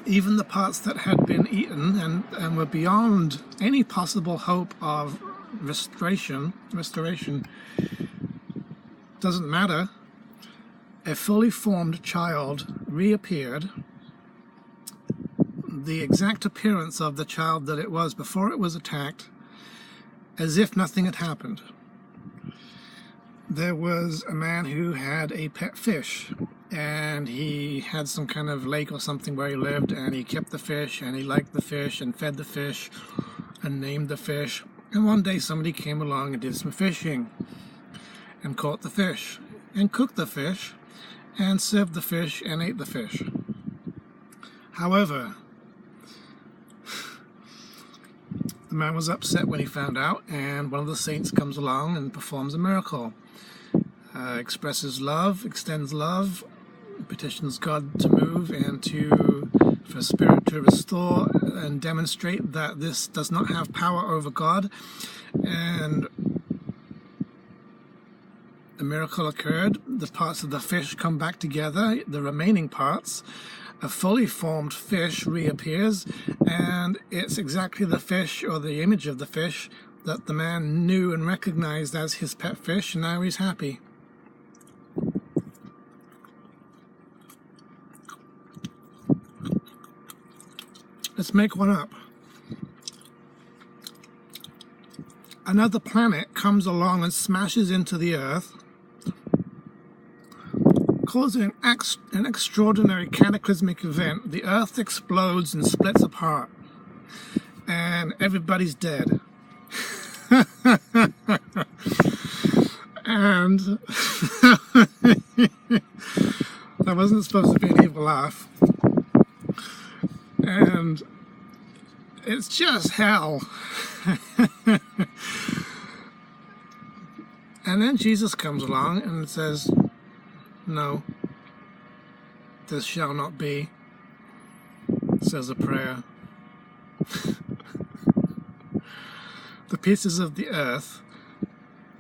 even the parts that had been eaten and were beyond any possible hope of restoration. Doesn't matter. A fully formed child reappeared, the exact appearance of the child that it was before it was attacked, as if nothing had happened. There was a man who had a pet fish, and he had some kind of lake or something where he lived, and he kept the fish, and he liked the fish, and fed the fish, and named the fish. And one day somebody came along and did some fishing, and caught the fish, and cooked the fish, and served the fish, and ate the fish. However, the man was upset when he found out, and one of the saints comes along and performs a miracle. Expresses love, extends love, petitions God to move and for Spirit to restore and demonstrate that this does not have power over God. And the miracle occurred. The parts of the fish come back together. The remaining parts, a fully formed fish reappears, and it's exactly the fish, or the image of the fish, that the man knew and recognized as his pet fish, and now he's happy. Let's make one up. Another planet comes along and smashes into the Earth, causing an extraordinary cataclysmic event. The Earth explodes and splits apart, and everybody's dead. And that wasn't supposed to be an evil laugh. And it's just hell. And then Jesus comes along and says, no, this shall not be. Says a prayer. The pieces of the earth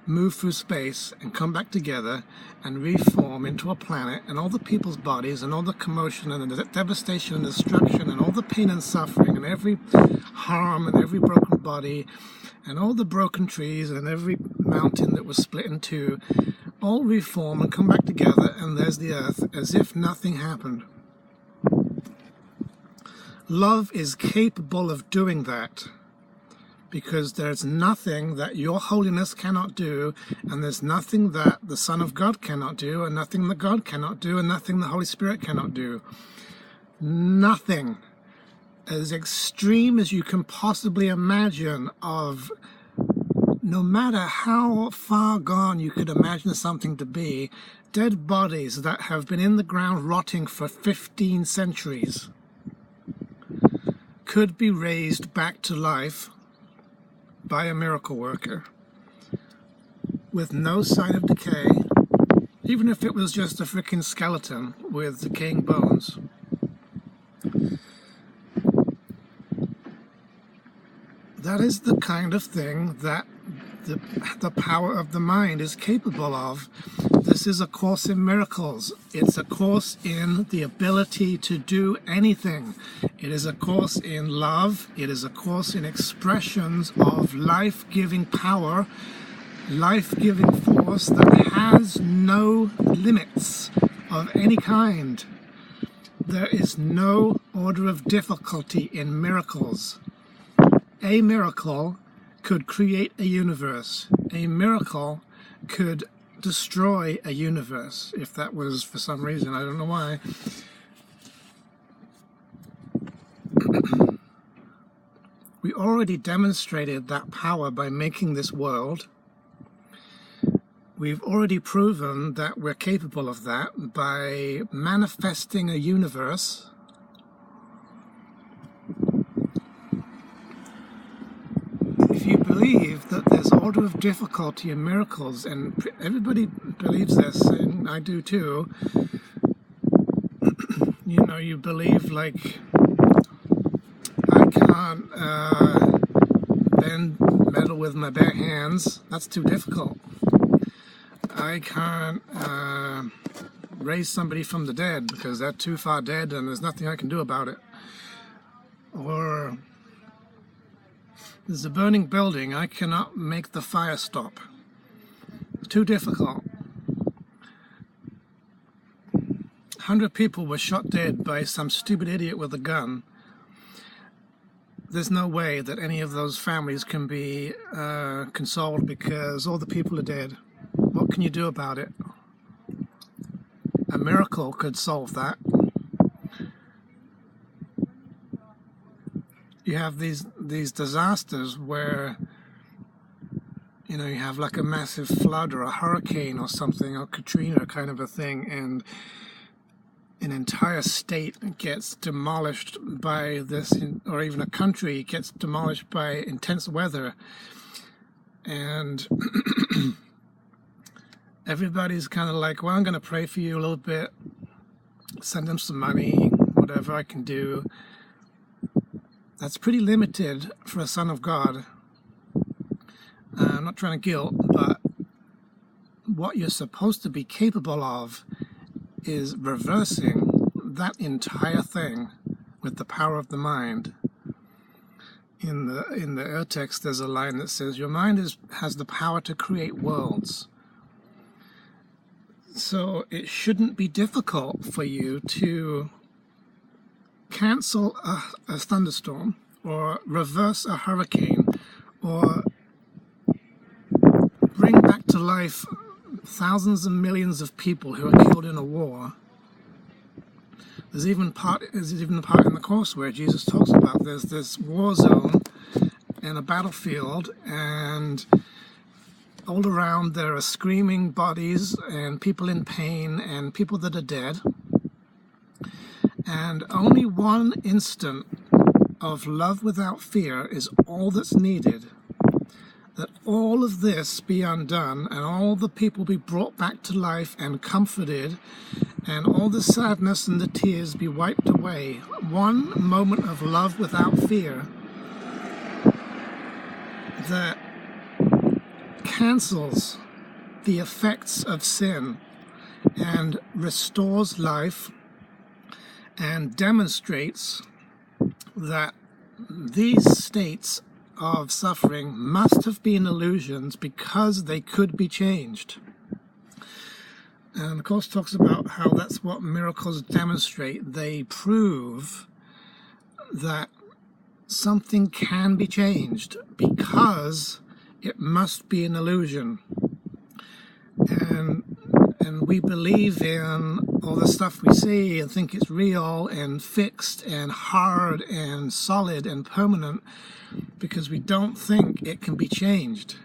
move through space and come back together and reform into a planet, and all the people's bodies and all the commotion and the devastation and destruction and all the pain and suffering and every harm and every broken body and all the broken trees and every mountain that was split in two all reform and come back together, and there's the earth as if nothing happened. Love is capable of doing that, because there's nothing that your holiness cannot do, and there's nothing that the Son of God cannot do, and nothing that God cannot do, and nothing the Holy Spirit cannot do. Nothing. As extreme as you can possibly imagine, of no matter how far gone you could imagine something to be, dead bodies that have been in the ground rotting for 15 centuries could be raised back to life by a miracle worker with no sign of decay, Even if it was just a freaking skeleton with decaying bones. That is the kind of thing that the power of the mind is capable of. This is a course in miracles. It's a course in the ability to do anything. It is a course in love. It is a course in expressions of life-giving power, life-giving force that has no limits of any kind. There is no order of difficulty in miracles. A miracle could create a universe. A miracle could destroy a universe, if that was for some reason. I don't know why. We already demonstrated that power by making this world. We've already proven that we're capable of that by manifesting a universe. If you believe that there's order of difficulty in miracles, and everybody believes this, and I do too, you know, you believe like, I can't bend metal with my bare hands, that's too difficult. I can't raise somebody from the dead because they're too far dead and there's nothing I can do about it. Or there's a burning building, I cannot make the fire stop. It's too difficult. 100 people were shot dead by some stupid idiot with a gun. There's no way that any of those families can be consoled because all the people are dead. What can you do about it? A miracle could solve that. You have these disasters where, you know, you have like a massive flood or a hurricane or something, or Katrina kind of a thing, and an entire state gets demolished by this, or even a country gets demolished by intense weather, and everybody's kind of like, well, I'm going to pray for you a little bit, send them some money, whatever I can do. That's pretty limited for a son of God. I'm not trying to guilt, but what you're supposed to be capable of is reversing that entire thing with the power of the mind. In the Ur text, there's a line that says, your mind has the power to create worlds. So it shouldn't be difficult for you to cancel a thunderstorm, or reverse a hurricane, or bring back to life thousands and millions of people who are killed in a war. There's even a part in the Course where Jesus talks about there's this war zone and a battlefield, and all around there are screaming bodies and people in pain and people that are dead. And only one instant of love without fear is all that's needed. That all of this be undone and all the people be brought back to life and comforted, and all the sadness and the tears be wiped away. One moment of love without fear that cancels the effects of sin and restores life and demonstrates that these states of suffering must have been illusions because they could be changed. And the Course talks about how that's what miracles demonstrate. They prove that something can be changed because it must be an illusion. And we believe in all the stuff we see and think it's real and fixed and hard and solid and permanent because we don't think it can be changed.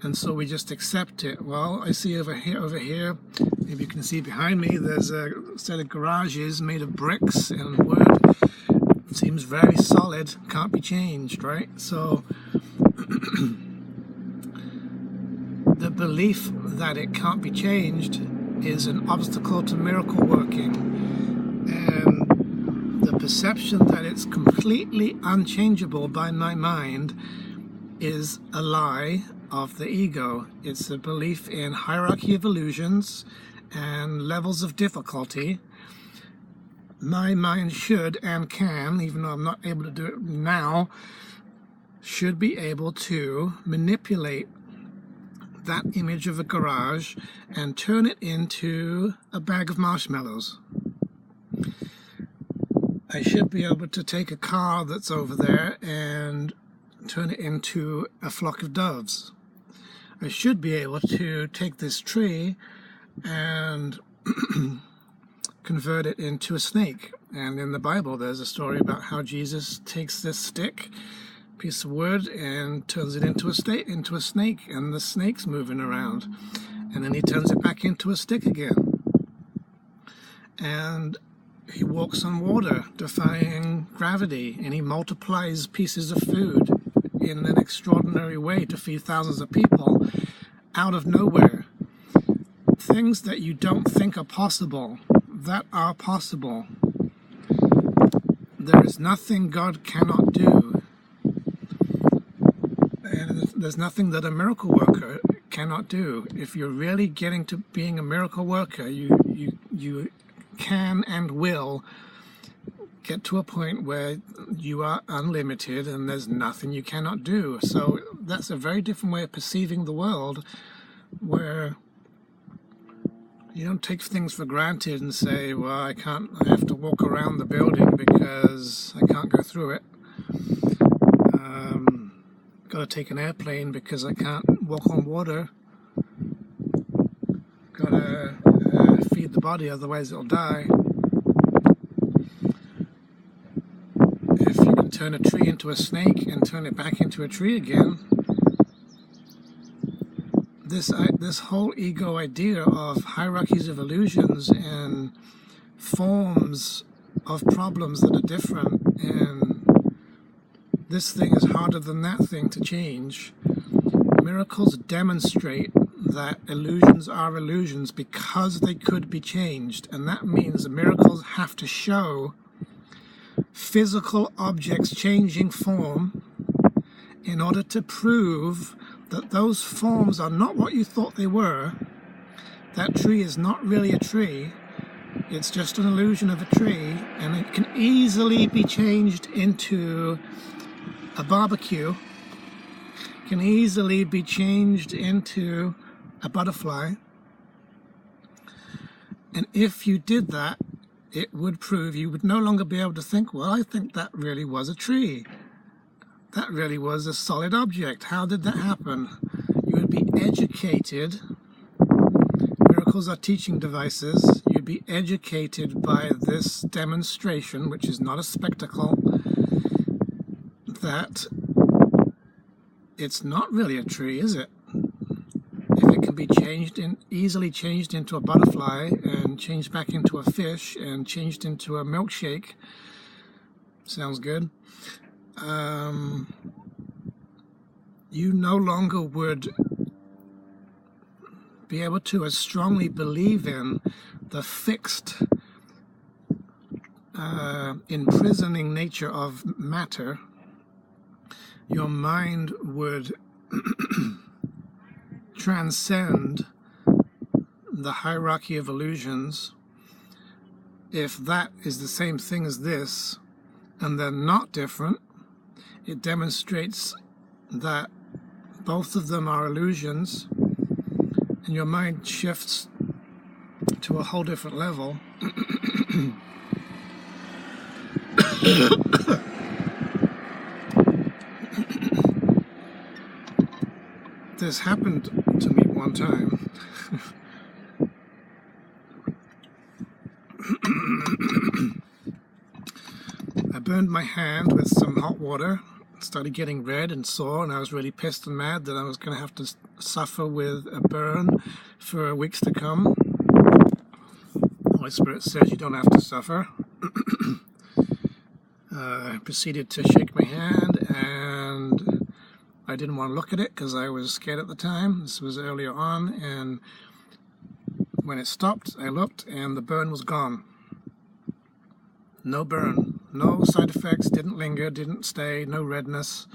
And so we just accept it. Well, I see over here, maybe you can see behind me, there's a set of garages made of bricks and wood. It seems very solid, can't be changed, right? So the belief that it can't be changed is an obstacle to miracle working, and the perception that it's completely unchangeable by my mind is a lie of the ego. It's a belief in hierarchy of illusions and levels of difficulty. My mind should and can, even though I'm not able to do it now, should be able to manipulate that image of a garage and turn it into a bag of marshmallows. I should be able to take a car that's over there and turn it into a flock of doves. I should be able to take this tree and convert it into a snake. And in the Bible there's a story about how Jesus takes this stick, piece of wood, and turns it into a snake, and the snake's moving around, and then he turns it back into a stick again, and he walks on water defying gravity, and he multiplies pieces of food in an extraordinary way to feed thousands of people out of nowhere. Things that you don't think are possible, that are possible. There is nothing God cannot do. And there's nothing that a miracle worker cannot do. If you're really getting to being a miracle worker, you can and will get to a point where you are unlimited and there's nothing you cannot do. So that's a very different way of perceiving the world, where you don't take things for granted and say, well, I have to walk around the building because I can't go through it. Got to take an airplane because I can't walk on water. Got to feed the body, otherwise it'll die. If you can turn a tree into a snake and turn it back into a tree again, this whole ego idea of hierarchies of illusions and forms of problems that are different, and this thing is harder than that thing to change. Miracles demonstrate that illusions are illusions because they could be changed, and that means the miracles have to show physical objects changing form in order to prove that those forms are not what you thought they were. That tree is not really a tree. It's just an illusion of a tree, and it can easily be changed into a barbecue, can easily be changed into a butterfly. And if you did that, it would prove you would no longer be able to think, well, I think that really was a tree. That really was a solid object. How did that happen? You would be educated. Miracles are teaching devices. You'd be educated by this demonstration, which is not a spectacle, that it's not really a tree, is it? If it can be easily changed into a butterfly and changed back into a fish and changed into a milkshake, sounds good. You no longer would be able to as strongly believe in the fixed, imprisoning nature of matter. Your mind would transcend the hierarchy of illusions. If that is the same thing as this, and they're not different, it demonstrates that both of them are illusions, and your mind shifts to a whole different level. This happened to me one time. I burned my hand with some hot water, started getting red and sore, and I was really pissed and mad that I was going to have to suffer with a burn for weeks to come. The Holy Spirit says you don't have to suffer. I proceeded to shake my hand, and I didn't want to look at it because I was scared at the time. This was earlier on, and when it stopped, I looked and the burn was gone. No burn, no side effects, didn't linger, didn't stay, no redness.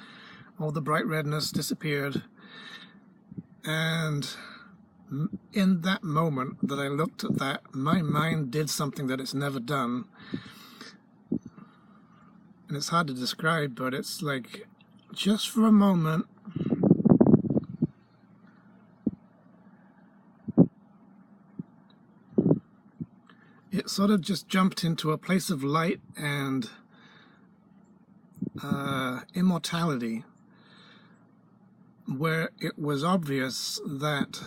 All the bright redness disappeared. And in that moment that I looked at that, my mind did something that it's never done. And it's hard to describe, but it's like, just for a moment, it sort of just jumped into a place of light and immortality, where it was obvious that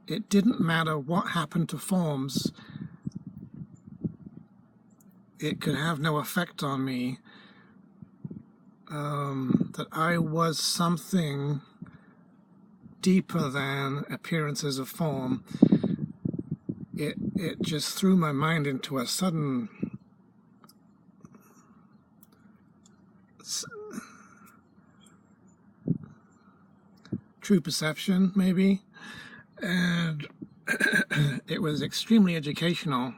it didn't matter what happened to forms, it could have no effect on me, that I was something deeper than appearances of form. It just threw my mind into a sudden true perception, maybe, and it was extremely educational.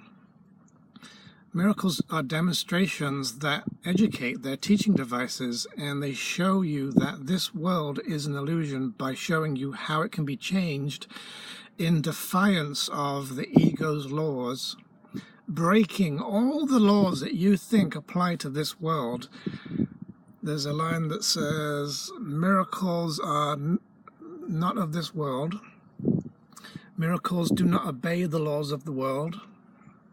Miracles are demonstrations that educate. They're teaching devices, and they show you that this world is an illusion by showing you how it can be changed in defiance of the ego's laws, breaking all the laws that you think apply to this world. There's a line that says, miracles are not of this world. Miracles do not obey the laws of the world.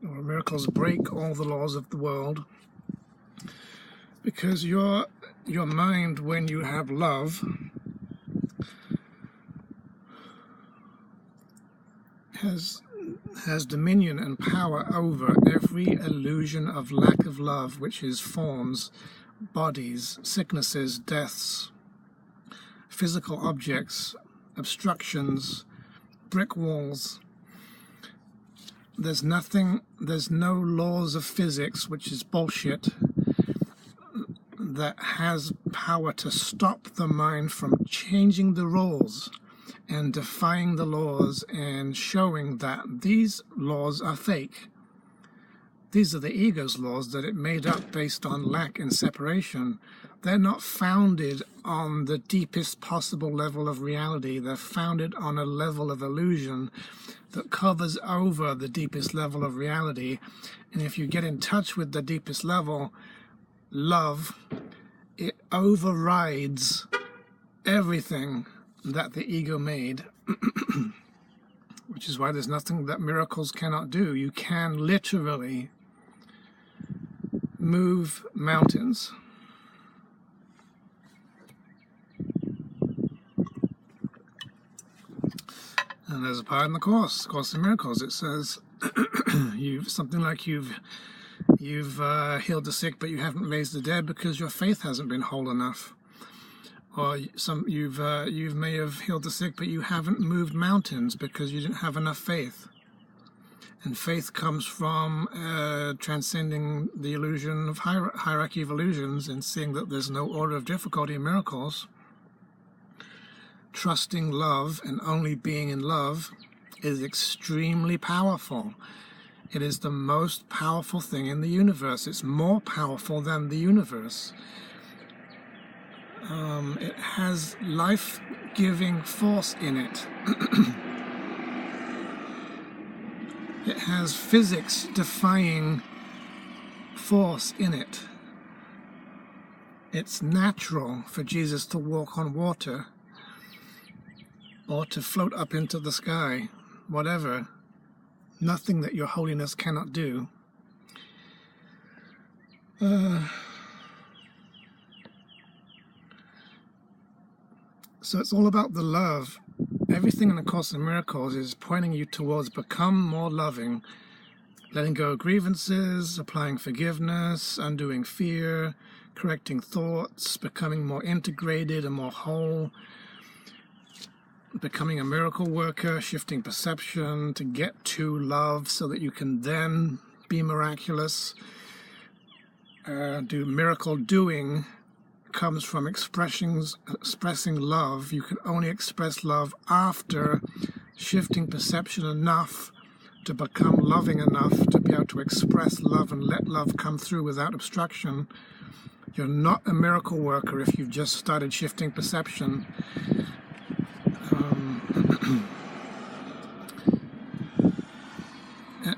Or miracles break all the laws of the world. Because your mind, when you have love, has dominion and power over every illusion of lack of love, which is forms, bodies, sicknesses, deaths, physical objects, obstructions, brick walls. There's no laws of physics, which is bullshit, that has power to stop the mind from changing the rules and defying the laws and showing that these laws are fake. These are the ego's laws that it made up based on lack and separation. They're not founded on the deepest possible level of reality. They're founded on a level of illusion that covers over the deepest level of reality. And if you get in touch with the deepest level, love, it overrides everything that the ego made, which is why there's nothing that miracles cannot do. You can literally move mountains. And there's a part in the Course in Miracles. It says, something like you've healed the sick, but you haven't raised the dead because your faith hasn't been whole enough. Or you may have healed the sick, but you haven't moved mountains because you didn't have enough faith. And faith comes from transcending the illusion of hierarchy of illusions and seeing that there's no order of difficulty in miracles. Trusting love and only being in love is extremely powerful. It is the most powerful thing in the universe. It's more powerful than the universe. It has life-giving force in it. It has physics-defying force in it. It's natural for Jesus to walk on water or to float up into the sky, whatever. Nothing that your holiness cannot do. So it's all about the love. Everything in the Course in Miracles is pointing you towards become more loving, letting go of grievances, applying forgiveness, undoing fear, correcting thoughts, becoming more integrated and more whole, becoming a miracle worker, shifting perception to get to love so that you can then be miraculous. Miracle doing comes from expressing love. You can only express love after shifting perception enough to become loving enough to be able to express love and let love come through without obstruction. You're not a miracle worker if you've just started shifting perception.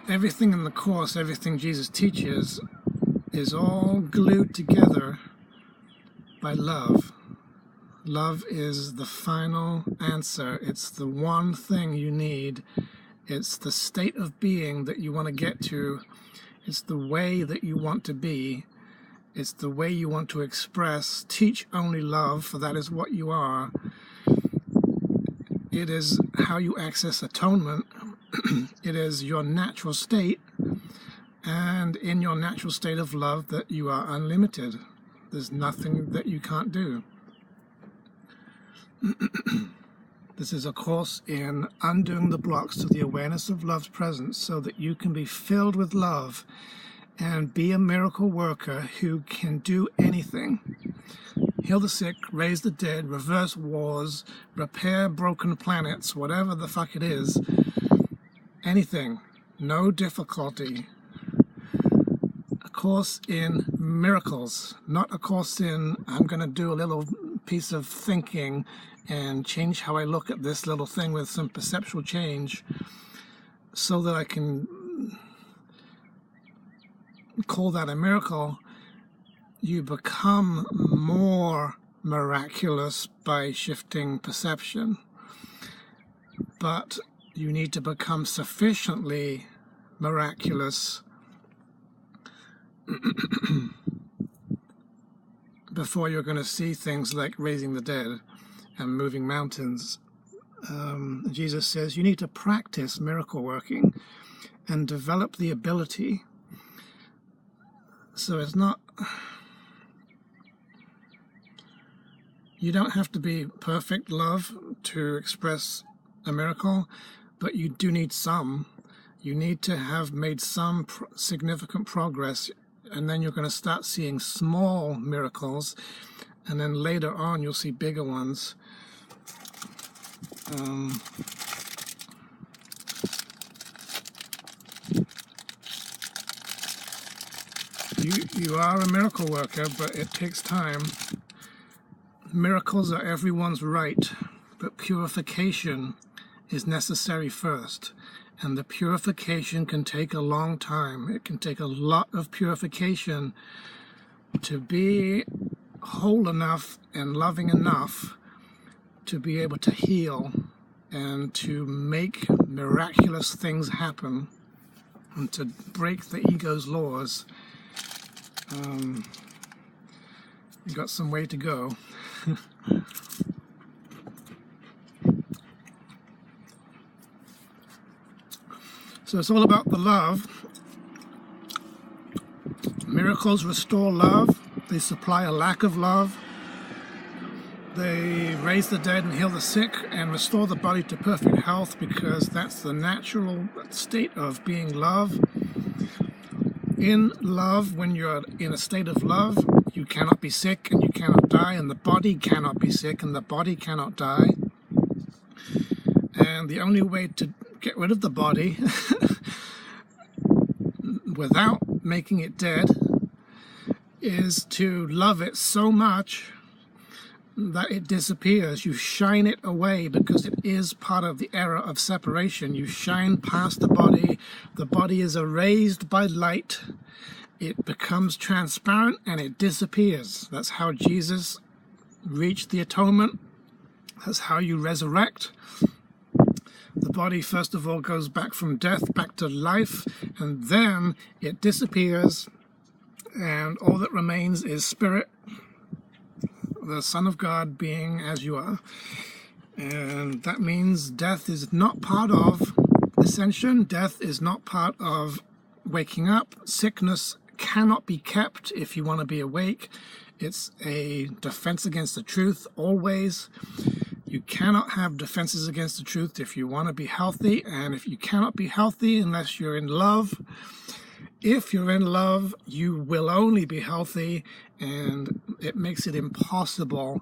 Everything in the Course, everything Jesus teaches, is all glued together by love. Love is the final answer. It's the one thing you need. It's the state of being that you want to get to. It's the way that you want to be. It's the way you want to express. Teach only love, for that is what you are. It is how you access atonement. It is your natural state, and in your natural state of love that you are unlimited. There's nothing that you can't do. This is a course in undoing the blocks to the awareness of love's presence so that you can be filled with love and be a miracle worker who can do anything. Heal the sick, raise the dead, reverse wars, repair broken planets, whatever the fuck it is. Anything. No difficulty. A course in miracles, not a course in I'm going to do a little piece of thinking and change how I look at this little thing with some perceptual change so that I can call that a miracle. You become more miraculous by shifting perception, but you need to become sufficiently miraculous before you're going to see things like raising the dead and moving mountains. Jesus says you need to practice miracle working and develop the ability. So it's not, you don't have to be perfect love to express a miracle, but you do need some. You need to have made some significant progress, and then you're going to start seeing small miracles, and then later on you'll see bigger ones. You are a miracle worker, but it takes time. Miracles are everyone's right, but purification is necessary first, and the purification can take a long time. It can take a lot of purification to be whole enough and loving enough to be able to heal and to make miraculous things happen and to break the ego's laws. You've got some way to go. So it's all about the love. Miracles restore love. They supply a lack of love. They raise the dead and heal the sick and restore the body to perfect health, because that's the natural state of being love. In love, when you're in a state of love, you cannot be sick and you cannot die, and the body cannot be sick and the body cannot die. And the only way to get rid of the body without making it dead is to love it so much that it disappears. You shine it away, because it is part of the era of separation. You shine past the body is erased by light, it becomes transparent and it disappears. That's how Jesus reached the atonement. That's how you resurrect. The body first of all goes back from death back to life, and then it disappears, and all that remains is spirit, the Son of God being as you are. And that means death is not part of ascension. Death is not part of waking up. Sickness cannot be kept if you want to be awake. It's a defense against the truth always. You cannot have defenses against the truth if you want to be healthy, and if you cannot be healthy unless you're in love. If you're in love, you will only be healthy, and it makes it impossible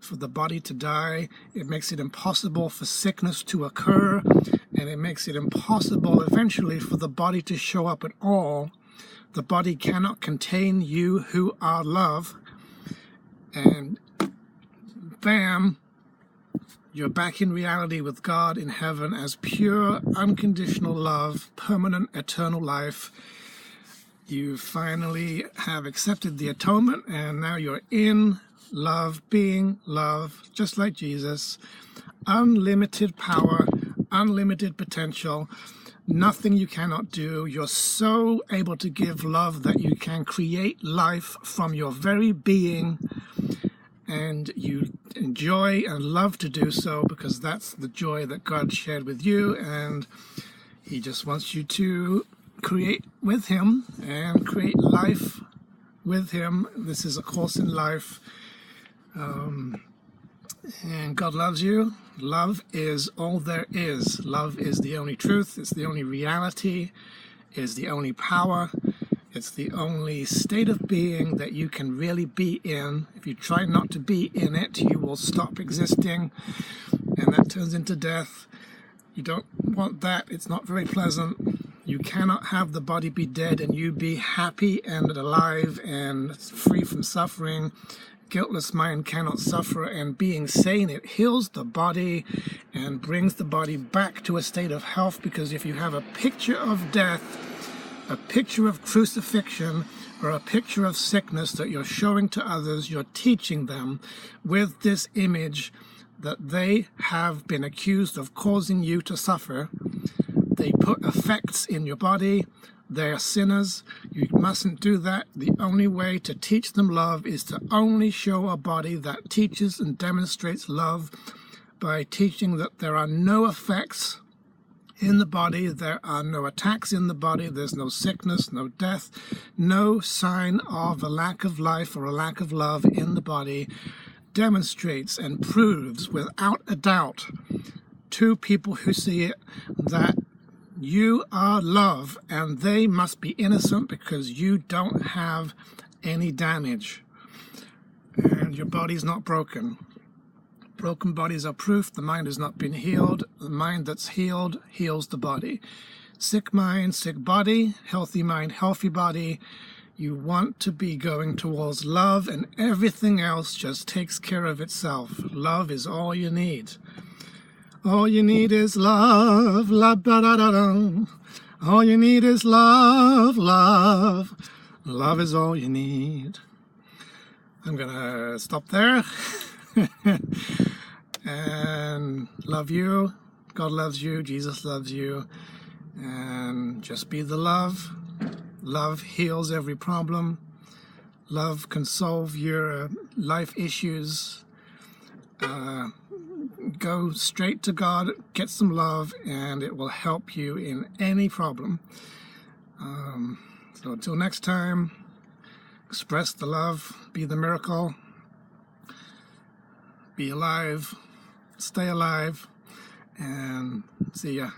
for the body to die. It makes it impossible for sickness to occur, and it makes it impossible eventually for the body to show up at all. The body cannot contain you who are love. And bam, you're back in reality with God in heaven as pure, unconditional love, permanent, eternal life. You finally have accepted the atonement, and now you're in love, being love, just like Jesus. Unlimited power, unlimited potential, nothing you cannot do. You're so able to give love that you can create life from your very being, and you enjoy and love to do so because that's the joy that God shared with you, and He just wants you to create with Him and create life with Him. This is a course in life, and God loves you. Love is all there is. Love is the only truth. It's the only reality. It's the only power. It's the only state of being that you can really be in. If you try not to be in it, you will stop existing, and that turns into death. You don't want that. It's not very pleasant. You cannot have the body be dead and you be happy and alive and free from suffering. Guiltless mind cannot suffer, and being sane, it heals the body and brings the body back to a state of health, because if you have a picture of death, a picture of crucifixion, or a picture of sickness that you're showing to others, you're teaching them with this image that they have been accused of causing you to suffer. They put effects in your body. They are sinners. You mustn't do that. The only way to teach them love is to only show a body that teaches and demonstrates love by teaching that there are no effects in the body, there are no attacks in the body, there's no sickness, no death, no sign of a lack of life or a lack of love in the body. Demonstrates and proves without a doubt to people who see it that you are love, and they must be innocent because you don't have any damage and your body's not broken. Broken bodies are proof the mind has not been healed. The mind that's healed heals the body. Sick mind, sick body. Healthy mind, healthy body. You want to be going towards love, and everything else just takes care of itself. Love is all you need. All you need is love. Love, da da da da. All you need is love, love. Love is all you need. I'm gonna stop there. And love you. God loves you. Jesus loves you. And just be the love. Love heals every problem. Love can solve your life issues. Go straight to God, get some love, and it will help you in any problem. So until next time, express the love, be the miracle, be alive, stay alive, and see ya.